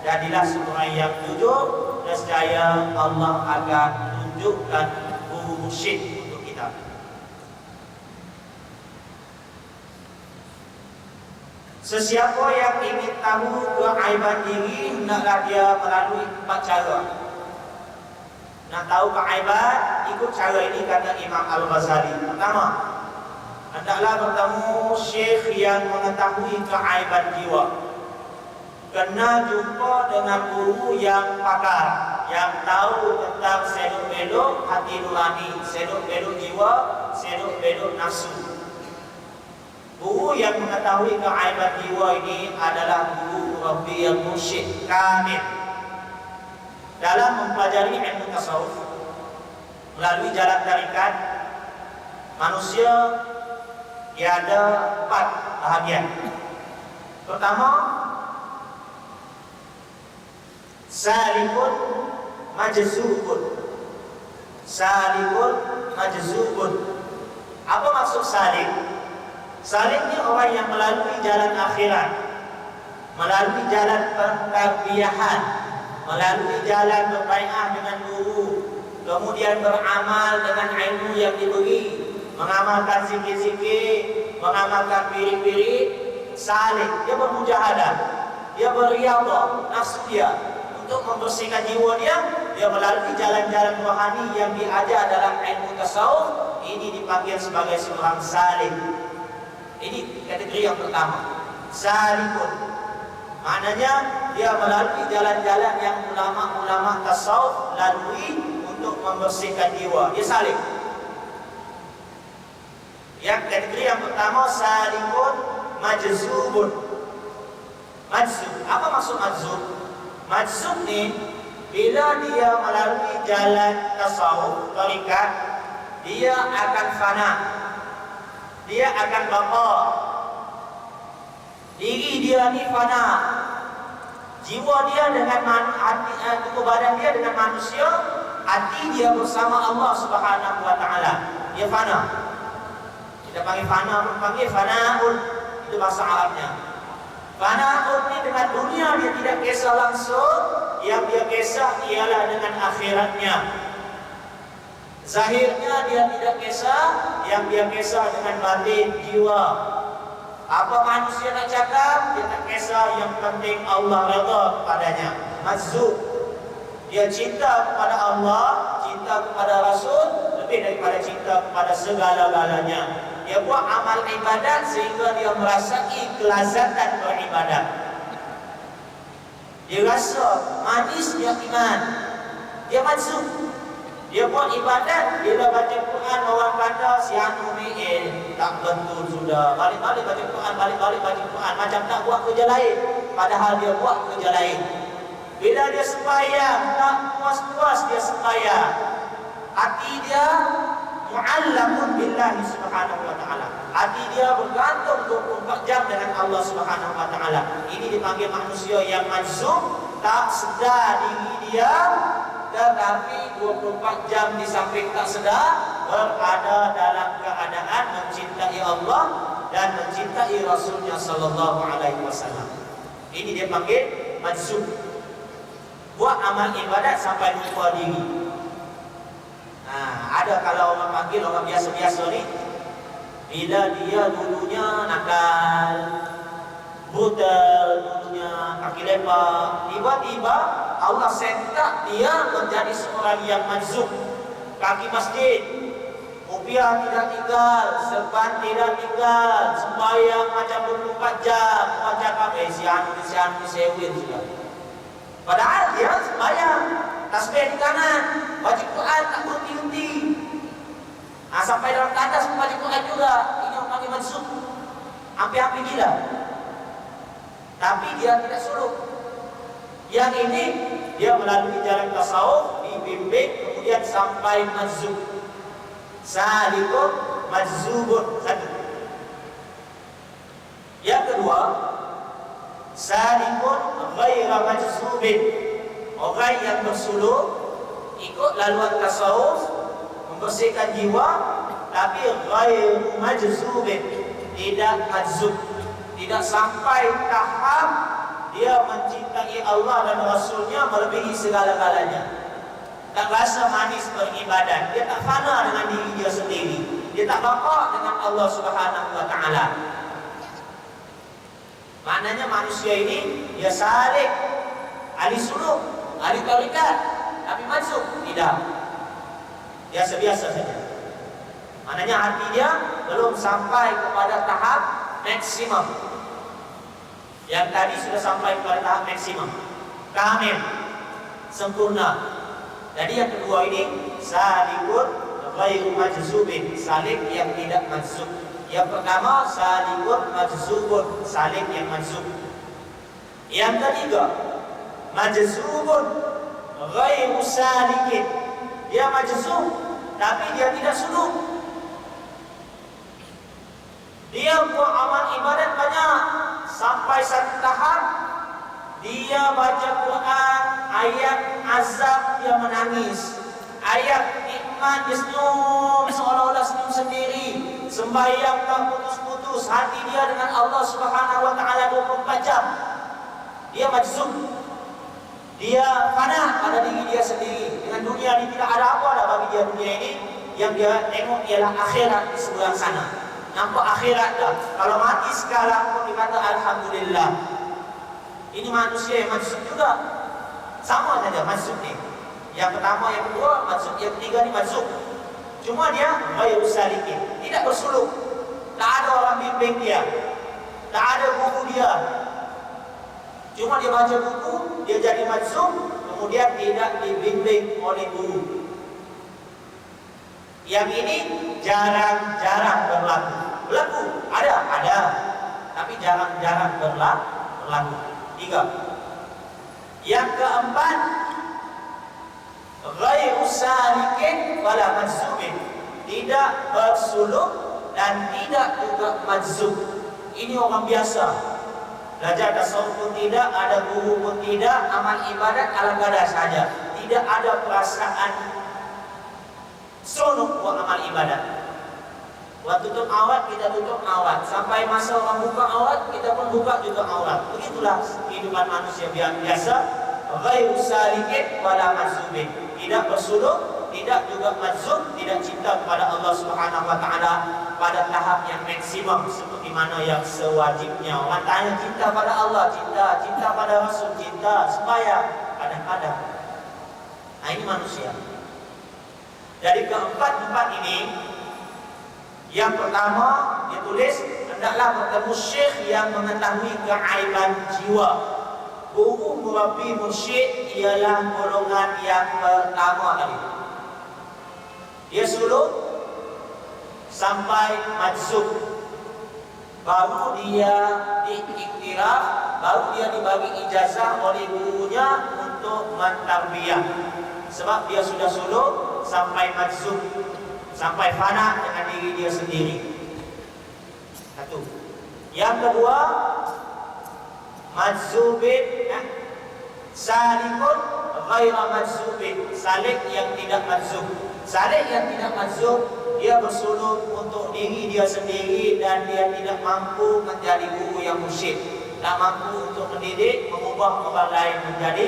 Jadilah seorang yang jujur, nescaya Allah akan tunjukkan guru mursyid untuk kita. Sesiapa yang ingin tahu keaiban diri, hendaklah dia melalui 4 cara. Nak tahu keaiban, ikut cara ini kata Imam Al-Ghazali. Pertama, hendaklah bertemu syekh yang mengetahui keaiban jiwa. Kena jumpa dengan guru yang pakar, yang tahu tentang seluk-beluk hati nurani, seluk-beluk jiwa, seluk-beluk nafsu. Guru yang mengetahui keaiban jiwa ini adalah guru Rabbi yang mursyid kamil. Dalam mempelajari ilmu tasawuf melalui jalan tarikat, manusia ada 4 bahagian. Pertama, salikun majzubun. Salikun majzubun. Apa maksud salik? Salik ni orang yang melalui jalan akhirat, melalui jalan pentarbiyahan, melalui jalan berbai'ah dengan guru, kemudian beramal dengan ilmu yang diberi, mengamalkan zikir-zikir, mengamalkan pirik-pirik. Salik, dia bermujahadah, dia berriyadhah nafsu dia untuk membersihkan jiwa dia. Dia melalui jalan-jalan rohani yang diajar dalam ilmu tasawuf. Ini dipanggil sebagai seorang salik. Ini kategori yang pertama, salikun. Maknanya dia melalui jalan-jalan yang ulama-ulama tasawuf lalui untuk membersihkan jiwa. Dia salik. Yang kategori yang pertama, salikun majzubun. Majzub, apa maksud majzub? Majzub ni bila dia melalui jalan tasawuf, tarikat, dia akan fana, dia akan baqa. Diri dia ni fana, jiwa dia dengan hati, tubuh badan dia dengan manusia, hati dia bersama Allah Subhanahu wa taala. Dia fana. Kita panggil fana, panggil fanaun, itu bahasa Arabnya. Fanaun ni dengan dunia dia tidak kisah langsung, yang dia kisah ialah dengan akhiratnya. Zahirnya dia tidak kisah, yang dia kisah dengan batin jiwa. Apa manusia nak cakap, dia tak kisah, yang penting Allah redha kepadanya. Majzub, dia cinta kepada Allah, cinta kepada Rasul lebih daripada cinta kepada segala-galanya. Dia buat amal ibadat sehingga dia merasai kelazatan beribadat. Dia rasa manisnya iman. Dia majzub. Dia buat ibadat, bila baca Quran orang kata si anu ni tak betul sudah. Balik-balik baca Quran, balik-balik baca Quran, macam tak buat kerja lain, padahal dia buat kerja lain. Bila dia sembahyang, tak puas-puas dia sembahyang. Hati dia mu'allamun billahi subhanahu wa ta'ala. Hati dia bergantung 24 jam dengan Allah Subhanahu wa ta'ala. Ini dipanggil manusia yang majzub, tak sedar diri dia, tetapi 24 jam di samping tak sedar berada dalam keadaan mencintai Allah dan mencintai Rasulnya sallallahu alaihi wasallam. Ini dia panggil majzub. Buat amal ibadat sampai lupa diri. Ada kalau orang panggil orang biasa-biasa ni, bila dia dulunya nakal, brutal, dulunya kaki Pak, tiba-tiba Allah sentak dia menjadi seorang yang majzub. Kaki masjid, rupiah tidak tinggal, serban tidak tinggal, sembahyang macam 24 jam, macam apa? Sian sewin sudah. Padahal dia sembahyang, tasbih di kanan, baca Quran tak berhenti-henti. Sampai dalam tandas membaca Quran juga. Ini orang panggil majzub, hampir-hampir gila. Tapi dia tidak suluk. Yang ini dia melalui jalan tasawuf, dibimbing, kemudian sampai majzub. Salikun majzubun. Satu. Yang kedua, salikun ghaira majzubin. Orang yang bersuluk ikut laluan tasawuf, membersihkan jiwa, tapi ghairu majzubin, tidak majzub, tidak sampai tahap dia mencintai Allah dan Rasulnya melebihi segala-galanya. Tak rasa manis beribadat, dia tak fana dengan diri dia sendiri, dia tak bapak dengan Allah Subhanahu wa Ta'ala. Maknanya manusia ini dia salik, ahli suluk, ahli tarikat, tapi majzub tidak. Biasa-biasa saja. Maknanya hati dia belum sampai kepada tahap maksimum. Yang tadi sudah sampai kepada tahap maksimum, kamil, sempurna. Jadi yang kedua ini salikun ghairu majzubin, salik yang tidak majzub. Yang pertama salikun majzubun, salik yang majzub. Yang ketiga majzubun ghairu salikin, dia majzub tapi dia tidak suluk. Dia buat amal ibadat banyak sampai satu tahap dia baca Quran, ayat azab dia menangis, ayat nikmat dia senyum seolah-olah senyum sendiri, sembahyang tak putus-putus, hati dia dengan Allah Subhanahu wa Ta'ala 24 jam. Dia majzub, dia fana pada diri dia sendiri. Dengan dunia ini tidak ada apa dah bagi dia dunia ini. Yang dia tengok ialah akhirat di sebelah sana. Nampak akhirat dah. Kalau mati sekarang pun dikata alhamdulillah. Ini manusia yang majzub juga. Sama saja majzub ni. Yang pertama, yang kedua majzub, yang ketiga ni majzub. Cuma dia ghairu salikin, tidak bersuluk. Tak ada orang bimbing dia, tak ada buku dia. Cuma dia baca buku, dia jadi majzub, kemudian tidak dibimbing oleh guru. Yang ini jarang-jarang berlaku. Berlaku, ada, tapi jarang-jarang berlaku. 3. Yang keempat, ghairu salikin wala majzubin, tidak bersuluk dan tidak juga majzub. Ini orang biasa. Belajar tasawuf pun tidak, ada guru pun tidak, amal ibadat ala kadar saja. Tidak ada perasaan sonok buat amal ibadat. Waktu tutup aurat, kita tutup aurat. Sampai masa orang buka aurat, kita pun buka juga aurat. Begitulah kehidupan manusia biasa. Ghairu salikin wala majzubin, tidak bersuluk, tidak juga majzub, tidak cinta kepada Allah Subhanahu wa Ta'ala pada tahap yang maksimum seperti mana yang sewajibnya. Orang tanya cinta pada Allah, cinta pada Rasul, cinta sembahyang, kadang-kadang. Nah, ini manusia. Dari keempat ini, yang pertama dia tulis, hendaklah bertemu syekh yang mengetahui keaiban jiwa. Guru murabi mursyid ialah golongan yang pertama kali. Dia suluk sampai majzub, baru dia diiktiraf, baru dia dibagi ijazah oleh gurunya untuk mentarbiyah. Sebab dia sudah suluk sampai majzub, sampai fana dengan diri dia sendiri. Satu. Yang kedua, majzubin, salikun ghaira majzubin, salik yang tidak majzub. Salik yang tidak majzub, dia bersuluk untuk diri dia sendiri dan dia tidak mampu menjadi guru yang mursyid, tak mampu untuk mendidik, mengubah orang lain menjadi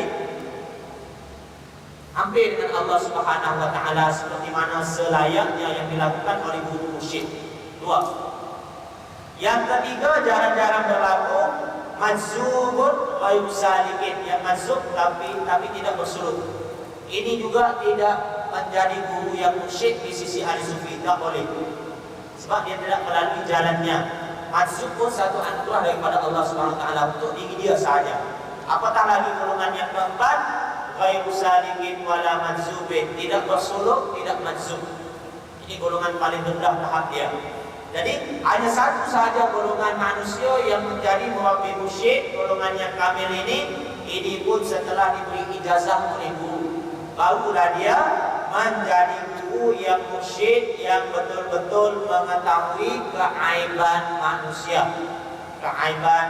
hampir dengan Allah Subhanahu wa Ta'ala seperti mana selayaknya yang dilakukan oleh guru mursyid. 2. Yang ketiga, jarang-jarang berlaku Majzubun ghairu salikin, yang majzub tapi tidak bersuluk. Ini juga tidak menjadi guru yang musyrik di sisi ahli sufi, tidak boleh. Sebab dia tidak melalui jalannya. Majzub pun satu anugerah daripada Allah Subhanahu wa taala untuk diri dia saja. Apatah lagi golongan yang keempat, ghairu salikin wala majzubin, tidak bersuluk, tidak majzub. Ini golongan paling rendah tahap dia. Jadi hanya satu saja golongan manusia yang menjadi murabbi musyrik, golongan yang kamil ini pun setelah diberi ijazah oleh guru, barulah dia menjadi guru yang musyrik, yang betul-betul mengetahui keaiban manusia, keaiban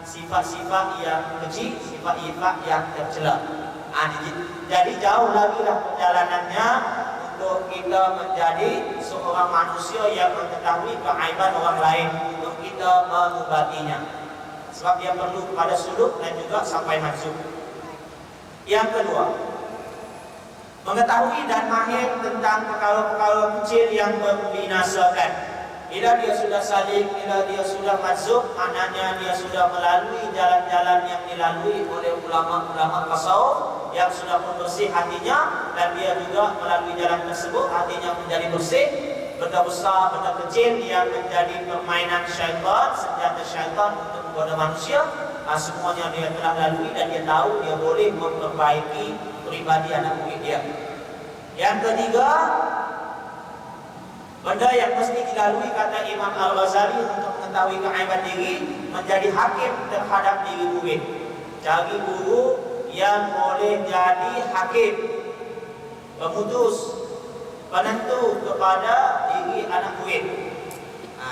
sifat-sifat yang keji, sifat-sifat yang tercela. Jadi jauh lagi lah perjalanannya untuk kita menjadi seorang manusia yang mengetahui keaiban orang lain, untuk kita mengubatinya. Sebab dia perlu kepada suluk dan juga sampai majzub. Yang kedua, mengetahui dan mahir tentang perkara-perkara kecil yang membinasakan. Bila dia sudah salik, bila dia sudah majzub, maknanya dia sudah melalui jalan-jalan yang dilalui oleh ulama-ulama tasawuf yang sudah pun bersih hatinya, dan dia juga melalui jalan tersebut hatinya menjadi bersih. Benda besar, benda kecil yang menjadi permainan syaitan, senjata syaitan untuk menggoda manusia, semuanya dia telah lalui dan dia tahu dia boleh memperbaiki pribadi anak murid dia. Yang ketiga, benda yang mesti dilalui, kata Imam Al-Ghazali, untuk mengetahui keaiban diri, menjadi hakim terhadap diri murid. Cari guru yang boleh jadi hakim, pemutus, penentu kepada diri anak murid.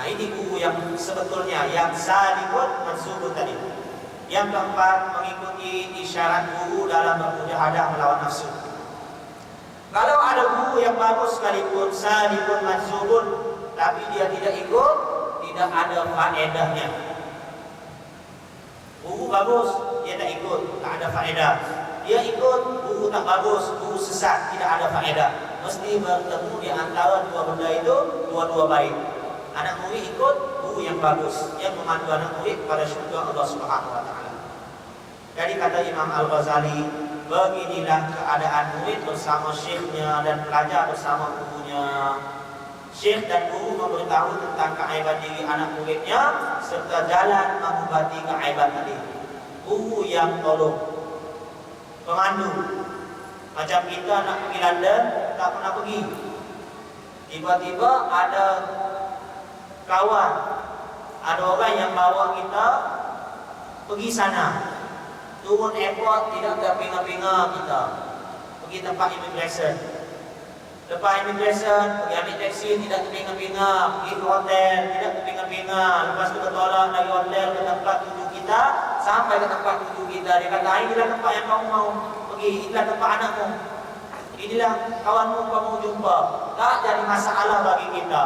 Ini guru yang sebetulnya, yang salikun mansubun tadi. Yang keempat, mengikuti isyarat guru dalam bermujahadah melawan nafsu. Kalau ada guru yang bagus sekalipun, salikun mansubun, tapi dia tidak ikut, tidak ada faedahnya. Guru bagus, dia tak ikut, tak ada faedah. Dia ikut, guru tak bagus, guru sesat, tidak ada faedah. Mesti bertemu di antara dua benda itu, dua-dua baik. Anak murid ikut guru yang bagus, yang memandu anak murid pada syurga Allah Subhanahu wa taala. Jadi kata Imam Al-Ghazali, beginilah keadaan murid bersama syekhnya dan pelajar bersama gurunya. Syekh dan guru memberitahu tentang keaiban diri anak muridnya serta jalan mengubati keaiban tadi. Guru yang tolong, pemandu. Macam kita nak pergi London, tak pernah pergi. Tiba-tiba ada kawan, ada orang yang bawa kita pergi sana. Turun airport, tidak terpinga-pinga kita, pergi tempat immigration. Lepas immigration, pergi ambil taksi, tidak terpinga-pinga. Pergi ke hotel, tidak terpinga-pinga. Lepas kita tolak dari hotel ke tempat tuju kita, sampai ke tempat tuju kita, dia kata, inilah tempat yang kamu mau pergi, inilah tempat anakmu, inilah kawanmu kamu jumpa. Tak jadi masalah bagi kita.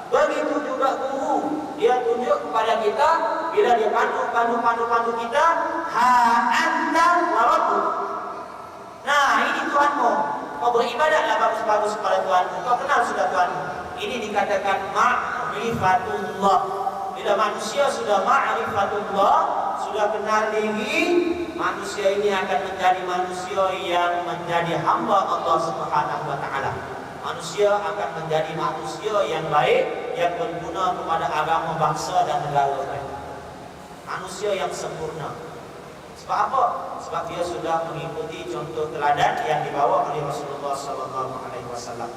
Begitu juga guru, dia tunjuk kepada kita, bila dia pandu kita, ha anta wa rabbuk. Nah, ini Tuhanmu. Kau beribadatlah bagus-bagus kepada Tuhanmu. Kau kenal sudah Tuhanmu. Ini dikatakan ma'rifatullah. Bila manusia sudah ma'rifatullah, sudah kenal diri, manusia ini akan menjadi manusia yang menjadi hamba Allah Subhanahu wa taala. Manusia akan menjadi manusia yang baik, yang berguna kepada agama, bangsa dan negara. Manusia yang sempurna. Sebab apa? Sebab dia sudah mengikuti contoh teladan yang dibawa oleh Rasulullah SAW.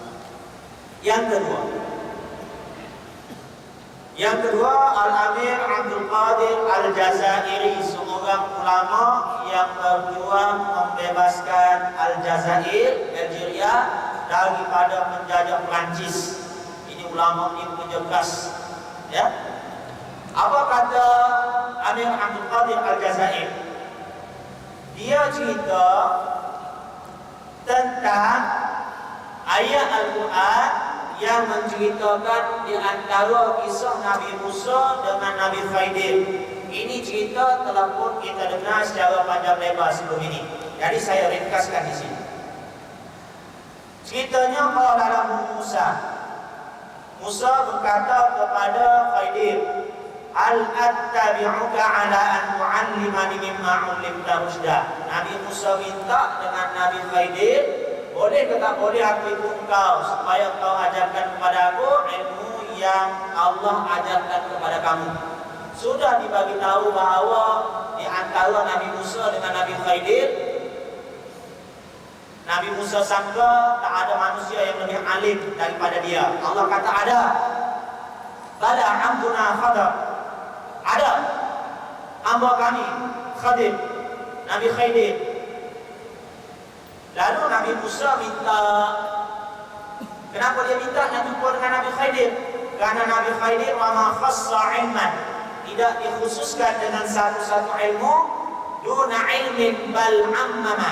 Yang kedua, Al-Amir Abdul Qadir Al-Jazairi, seorang ulama yang berjuang membebaskan Aljazair, Algeria, daripada penjajah Perancis. Ini ulama ini penjelas, ya. Apa kata Amir Abdul Qadir Al-Jazair? Dia cerita tentang ayat Al-Quran yang menceritakan di antara kisah Nabi Musa dengan Nabi Khidir. Ini cerita telah pun kita dengar secara panjang lebar sebelum ini. Jadi saya ringkaskan di sini. Ceritanya qala Musa berkata kepada Khidir, Al attabi'uka ala an tu'allimani mimma 'ullimta rusyda. Nabi Musa minta dengan Nabi Khidir, boleh ke tak boleh aku ikut engkau supaya engkau ajarkan kepada aku ilmu yang Allah ajarkan kepada kamu. Sudah dibagi tahu bahawa di antara Nabi Musa dengan Nabi Khidir, Nabi Musa sangka tak ada manusia yang lebih alim daripada dia. Allah kata ada. Bala amduna Khadir. Ada hamba kami Khadir, Nabi Khidir. Lalu Nabi Musa minta, kenapa dia minta nak jumpa dengan Nabi Khidir? Karena Nabi Khidir wa ma khassa ilman, tidak dikhususkan dengan satu-satu ilmu, duna ilmin bal ammama.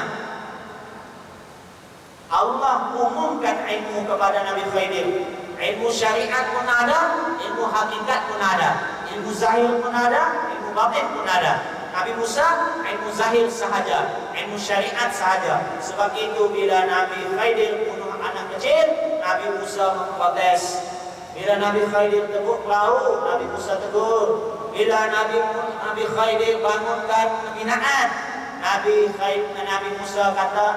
Allah umumkan ilmu kepada Nabi Khidir. Ilmu syariat pun ada, ilmu hakikat pun ada, ilmu zahir pun ada, ilmu batin pun ada. Nabi Musa ilmu zahir sahaja, ilmu syariat sahaja. Sebab itu bila Nabi Khidir bunuh anak kecil, Nabi Musa memprotes. Bila Nabi Khidir tegur perahu, Nabi Musa tegur. Bila Nabi Khidir bangunkan pembinaan, Nabi Musa kata,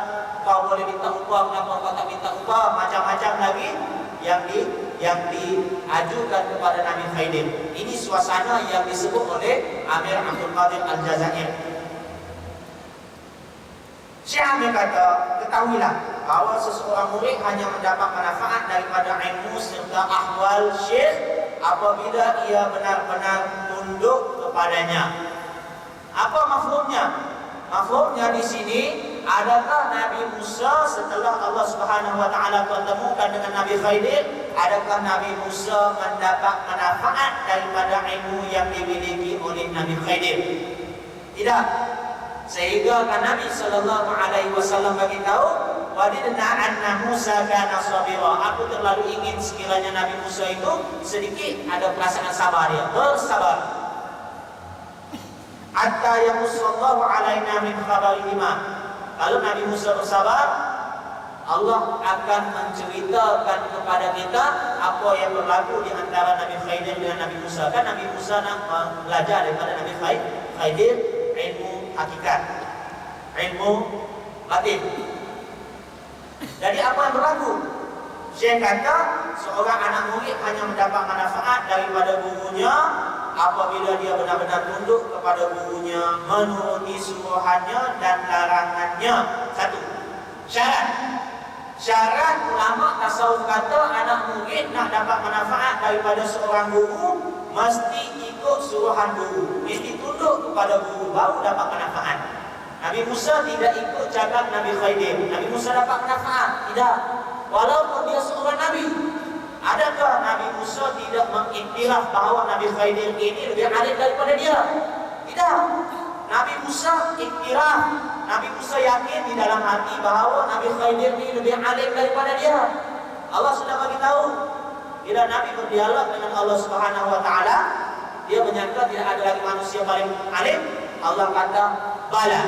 kau boleh minta upah, kenapa kau tak minta upah? Macam-macam lagi yang diajukan kepada Nabi Khidir. Ini suasana yang disebut oleh Amir Abdul Qadir Al-Jazair. Syekh Amir kata, ketahuilah bahawa seseorang murid hanya mendapat manfaat daripada ilmu serta ahwal syekh apabila ia benar-benar tunduk kepadanya. Apa mafhumnya? Mafhumnya di sini, adakah Nabi Musa setelah Allah Subhanahu wa taala pertemukan dengan Nabi Khidir, adakah Nabi Musa mendapat manfaat daripada ilmu yang dimiliki oleh Nabi Khidir? Tidak. Sehingga kan Nabi sallallahu alaihi wasallam bagi tahu, wadidna anna Musa kana sabira. Aku terlalu ingin sekiranya Nabi Musa itu sedikit ada perasaan sabar, dia bersabar. Hatta yamussallahu alaina min khabarihima. Kalau Nabi Musa bersabar, Allah akan menceritakan kepada kita apa yang berlaku di antara Nabi Khidir dengan Nabi Musa. Kan Nabi Musa nak belajar daripada Nabi Khidir ilmu hakikat, ilmu batin. Jadi apa yang berlaku? Syekh kata, seorang anak murid hanya mendapat manfaat daripada gurunya apabila dia benar-benar tunduk kepada gurunya, menuruti suruhannya dan larangannya. Satu, syarat ulama tasawuf kata anak murid nak dapat manfaat daripada seorang guru mesti ikut suruhan guru, mesti tunduk kepada guru baru dapat manfaat. Nabi Musa tidak ikut cakap Nabi Khidir, Nabi Musa dapat manfaat? Tidak. Walaupun dia seorang Nabi, adakah Nabi Musa tidak mengiktiraf bahawa Nabi Khidir ini lebih alim daripada dia? Tidak. Nabi Musa iktiraf, Nabi Musa yakin di dalam hati bahawa Nabi Khidir ini lebih alim daripada dia. Allah sudah bagi tahu. Bila Nabi berdialog dengan Allah Subhanahu wa taala, dia menyangka tidak ada lagi manusia paling alim. Allah kata, bala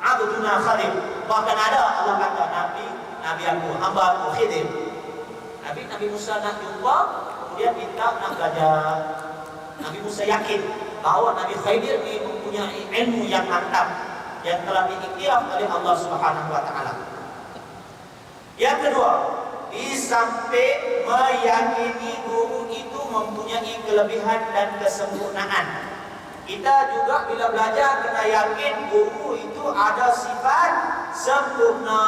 abduna Khidir. Bahkan ada, Allah kata, Nabi aku, hamba aku Khidir. Nabi Musa nak jumpa, kemudian minta nak belajar. Nabi Musa yakin bahawa Nabi Khidir ini mempunyai ilmu yang mantap yang telah diiktiraf oleh Allah Subhanahu wa taala. Yang kedua, di samping meyakini guru itu mempunyai kelebihan dan kesempurnaan, kita juga bila belajar kena yakin guru itu ada sifat sempurna,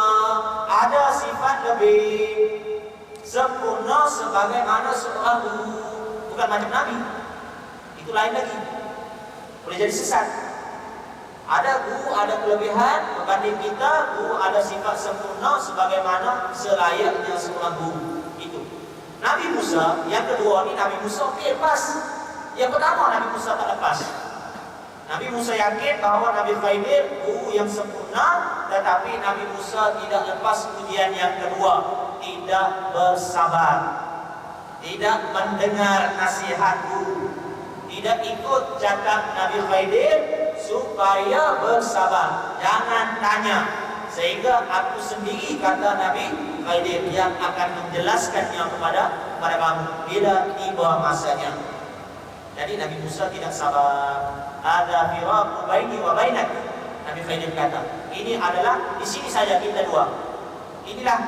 ada sifat lebih sempurna sebagaimana seorang guru, bukan macam Nabi. Itu lain lagi, boleh jadi sesat. Ada guru ada kelebihan berbanding kita, guru ada sifat sempurna sebagaimana selayaknya seorang guru. Itu Nabi Musa. Yang kedua ni Nabi Musa lepas. Yang pertama Nabi Musa tak lepas. Nabi Musa yakin bahawa Nabi Khidir guru yang sempurna, tetapi Nabi Musa tidak lepas ujian yang kedua, tidak bersabar, tidak mendengar nasihat guru, tidak ikut cakap Nabi Khidir supaya bersabar. Jangan tanya, sehingga aku sendiri, kata Nabi Khidir, yang akan menjelaskannya kepada kamu bila tiba masanya. Jadi Nabi Musa tidak sabar. Ada firaqu baini wa bainak. Nabi Khidir kata, ini adalah di sini saja kita dua. Inilah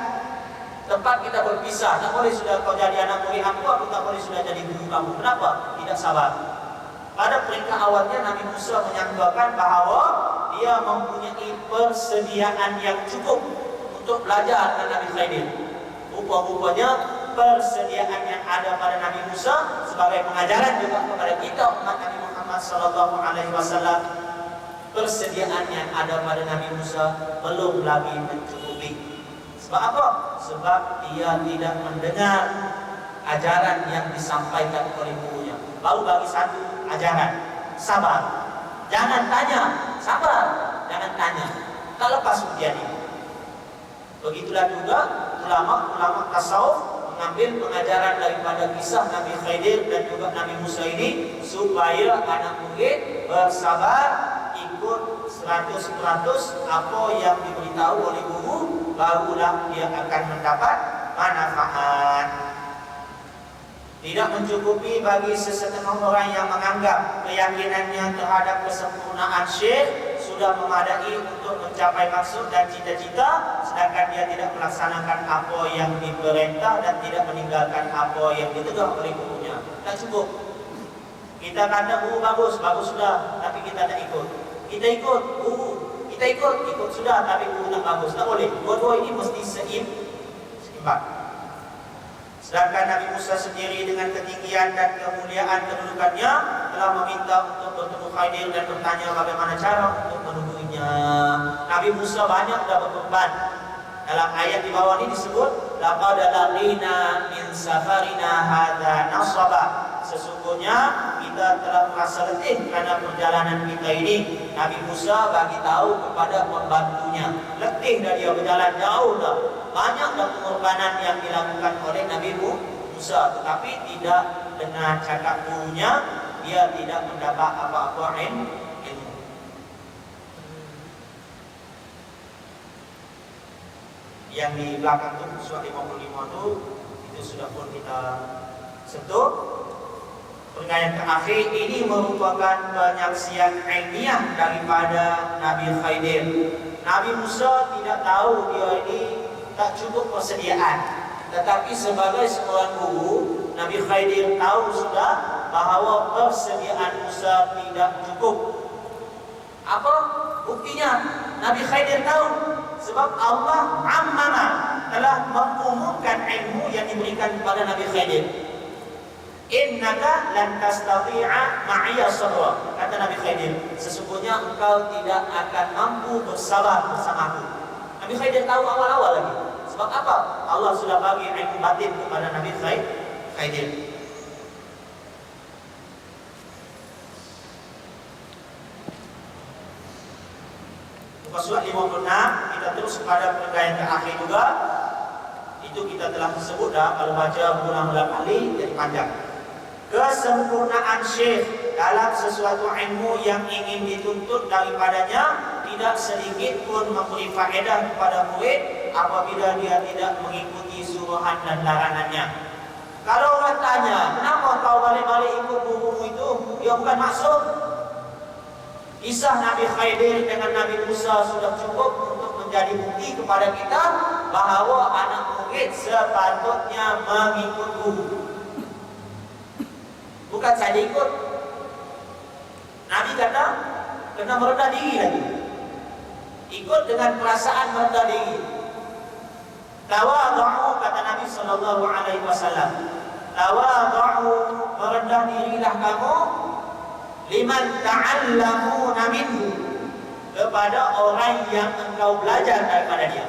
tempat kita berpisah. Tak boleh sudah kau jadi anak murid aku tak boleh sudah jadi guru kamu. Kenapa? Tidak sabar. Pada peringkat awalnya Nabi Musa menyangkakan bahawa dia mempunyai persediaan yang cukup untuk belajar dengan Nabi Khidir. Rupa-rupanya persediaan yang ada pada Nabi Musa sebagai pengajaran juga kepada kita umat Nabi Muhammad sallallahu alaihi wasallam, persediaan yang ada pada Nabi Musa belum lagi mencukupi. Sebab apa? Sebab dia tidak mendengar ajaran yang disampaikan oleh gurunya. Baru bagi satu ajaran, sabar. Jangan tanya, sabar. Jangan tanya. Tak lepas ujian ini. Begitulah juga ulama-ulama tasawuf mengambil pengajaran daripada kisah Nabi Khidir dan juga Nabi Musa ini supaya anak murid bersabar, ikut 100% apa yang diberitahu oleh guru, barulah dia akan mendapat manfaat. Tidak mencukupi bagi sesetengah orang yang menganggap keyakinannya terhadap kesempurnaan syekh sudah memadai untuk mencapai maksud dan cita-cita, sedangkan dia tidak melaksanakan apa yang diperintah dan tidak meninggalkan apa yang ditegah oleh gurunya. Tak cukup. Kita kata guru bagus sudah, tapi kita tak ikut. Kita ikut guru, kita ikut sudah, tapi guru tak bagus. Tak boleh. Dua-dua ini mesti seimbang. Sedangkan Nabi Musa sendiri dengan ketinggian dan kemuliaan kedudukannya telah meminta untuk bertemu Khidir dan bertanya bagaimana cara untuk menemuinya. Nabi Musa banyak dah berkorban. Dalam ayat di bawah ini disebut laqad laqina min safarina hadza nasaba. Sesungguhnya kita telah merasa letih karena perjalanan kita ini. Nabi Musa bagi tahu kepada pembantunya, letih dah dia berjalan jauh dah. Banyak dah pengorbanan yang dilakukan oleh Nabi Musa, tetapi tidak dengan cakap gurunya, dia tidak mendapat apa-apa ilmu. Yang di belakang tu surat 55 tu itu sudah pun kita sentuh. Perkara yang terakhir ini merupakan penyaksian ilmiah daripada Nabi Khidir. Nabi Musa tidak tahu dia ini tak cukup persediaan, tetapi sebagai seorang guru, Nabi Khidir tahu sudah bahawa persediaan Musa tidak cukup. Apa buktinya? Nabi Khidir tahu sebab Allah ammama telah mengumumkan ilmu yang diberikan kepada Nabi Khidir. Innaka lan tastati'a ma'iya sabra, kata Nabi Khidir, sesungguhnya engkau tidak akan mampu bersabar bersamaku. Nabi Khidir tahu awal-awal lagi. Sebab apa? Allah sudah bagi ilmu batin kepada Nabi Khidir. Muka surat 56 kita terus kepada perkara yang terakhir juga. Itu kita telah sebut dah, kalau baca berulang-ulang kali jadi panjang. Kesempurnaan syekh dalam sesuatu ilmu yang ingin dituntut daripadanya tidak sedikit pun memberi faedah kepada murid apabila dia tidak mengikuti suruhan dan larangannya. Kalau orang tanya, kenapa kau balik-balik ikut gurumu itu? Dia bukan maksud. Kisah Nabi Khidir dengan Nabi Musa sudah cukup untuk menjadi bukti kepada kita bahawa anak murid sepatutnya mengikut guru. Bukan saja ikut. Nabi kata kena merendah diri lagi. Ikut dengan perasaan merendah diri. Tawadhu, kata Nabi sallallahu alaihi wasallam. Tawadhu, merendah dirilah kamu liman ta'allamuna minhu, kepada orang yang engkau belajar daripada dia.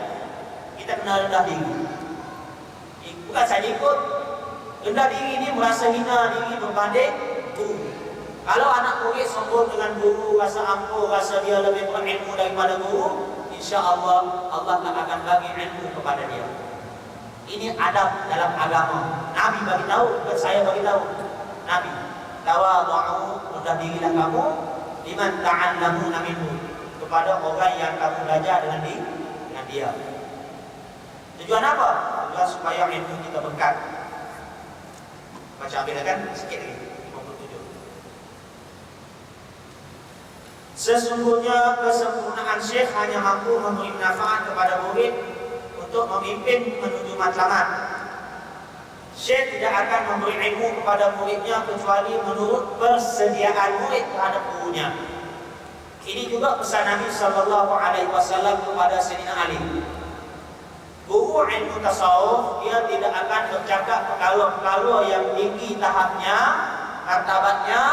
Kita kena rendah diri. Bukan saja ikut. Rendah diri ini merasa hina diri berbanding guru. Kalau anak murid sombong dengan guru, rasa ampuh, rasa dia lebih berilmu daripada guru, insya-Allah Allah tak akan bagi ilmu kepada dia. Ini adab dalam agama. Nabi bagi tahu, bukan saya bagi tahu. Nabi, tawadhu, rendah dirilah kamu liman ta'allamuna minhu, kepada orang yang kamu belajar dengan dia. Tujuan apa? Tujuan supaya ilmu kita berkat. Baca ambil kan sikit lagi 57. Sesungguhnya kesempurnaan syekh hanya mampu memberi manfaat kepada murid untuk memimpin menuju matlamat. Syekh tidak akan memberi ilmu kepada muridnya kecuali menurut persediaan murid terhadap gurunya. Ini juga pesan Nabi sallallahu alaihi wasallam kepada Sayyidina Ali. Guru ilmu tasawuf dia tidak akan bercakap perkara-perkara yang tinggi tahapnya, martabatnya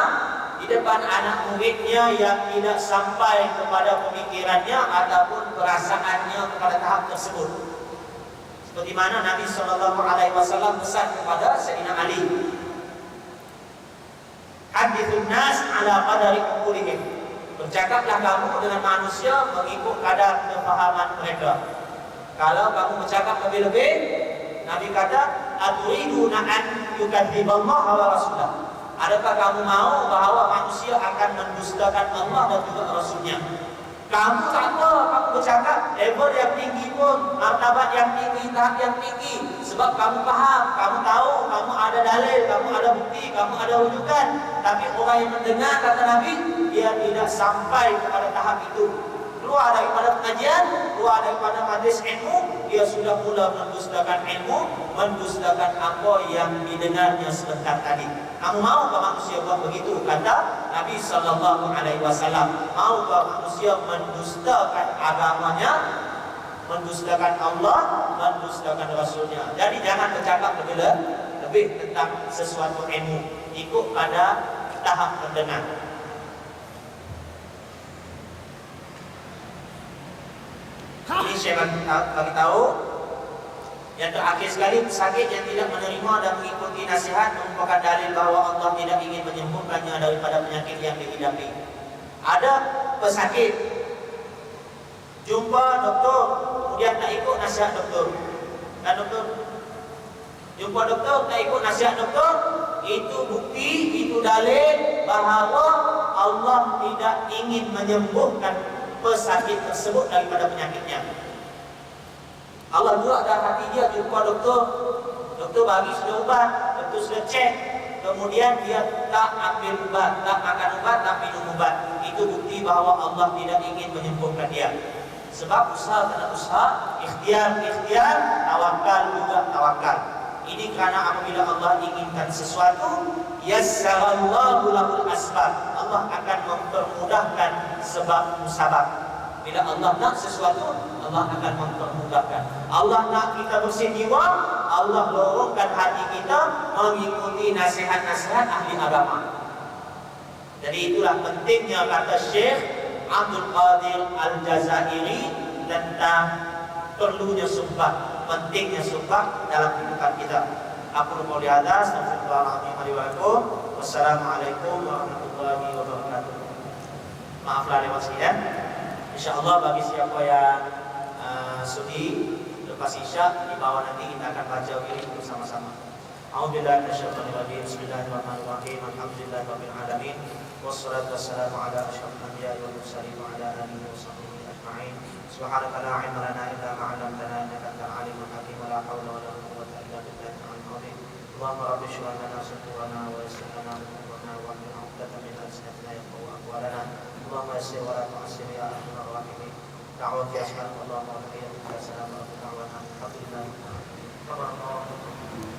di depan anak muridnya yang tidak sampai kepada pemikirannya ataupun perasaannya kepada tahap tersebut. Seperti mana Nabi sallallahu alaihi wasallam pesan kepada Sayyidina Ali, hadithun nas ala qadari uqulihim. Bercakaplah kamu dengan manusia mengikut kadar kefahaman mereka. Kalau kamu bercakap lebih-lebih, Nabi kata, aturiduna an yukadziballaha wa rasulah. Adakah kamu mau bahawa manusia akan mendustakan Allah dan juga Rasulnya? Kamu tak apa, kamu bercakap level yang tinggi pun, martabat yang tinggi, tahap yang tinggi. Sebab kamu faham, kamu tahu, kamu ada dalil, kamu ada bukti, kamu ada rujukan. Tapi orang yang mendengar kata Nabi, dia tidak sampai kepada tahap itu. Keluar daripada pengajian, keluar daripada majlis ilmu, dia sudah mula mendustakan ilmu, mendustakan apa yang didengarnya sebentar tadi. Kamu maukah manusia buat begitu? Kata Nabi sallallahu alaihi wasallam. Maukah manusia mendustakan agamanya, mendustakan Allah, mendustakan Rasulnya? Jadi jangan bercakap lebih tentang sesuatu ilmu, ikut pada tahap pendengar. Ini saya bagi tahu. Yang terakhir sekali, pesakit yang tidak menerima dan mengikuti nasihat merupakan dalil bahawa Allah tidak ingin menyembuhkannya daripada penyakit yang dihidapi. Ada pesakit jumpa doktor, kemudian tak ikut nasihat doktor. Dan doktor jumpa doktor, tak ikut nasihat doktor, itu bukti, itu dalil bahawa Allah tidak ingin menyembuhkan pesakit tersebut daripada penyakitnya. Allah buat dalam hati dia jumpa doktor, doktor bagi sudah ubat, doktor sudah cek, kemudian dia tak ambil ubat, tak makan ubat, tak minum ubat. Itu bukti bahawa Allah tidak ingin menyembuhkan dia. Sebab usaha kena usaha, ikhtiar, tawakal juga tawakal. Ini kerana apabila Allah inginkan sesuatu, yassarallahu lahul asbab. Allah akan mempermudahkan sebab musabab. Bila Allah nak sesuatu, Allah akan mempermudahkan. Allah nak kita bersih jiwa, Allah lorongkan hati kita mengikuti nasihat-nasihat ahli agama. Jadi itulah pentingnya kata Syekh Abdul Qadir Al-Jazairi tentang perlunya sumpah, pentingnya sumpah dalam kehidupan kita. Aku qouli hadza, astagfirullahaladzim wa lakum. Wassalamualaikum warahmatullahi wabarakatuh. Maaflah lewat sekian. InsyaAllah bagi siapa yang sudi lepas isya, di bawah nanti kita akan baca wirid bersama-sama. A'udzubillahi minasyaitonir rajim. Bismillahirrahmanirrahim. Alhamdulillahirabbil alamin. Wassalatu wassalamu ala asyrofil anbiya'i wal mursalin wa ala alihi wa sahbihi ajma'in. Subhanaka la 'ilma lana illa ma 'allamtana innaka antal alimul hakim. La haula wa la quwwata illa billahil 'azim. Allahumma rabbi shrah lana sadrana wa yassir lana umurana wa hlul 'uqdatam min lisani yafqahu aqwalana. Allahumma yassir wa la tu'assir ya arhamar rahimin. Da'wati asma'a Allahumma wa tahiyyatuka assalamu alaikum wa rahmatullahi wa barakatuh.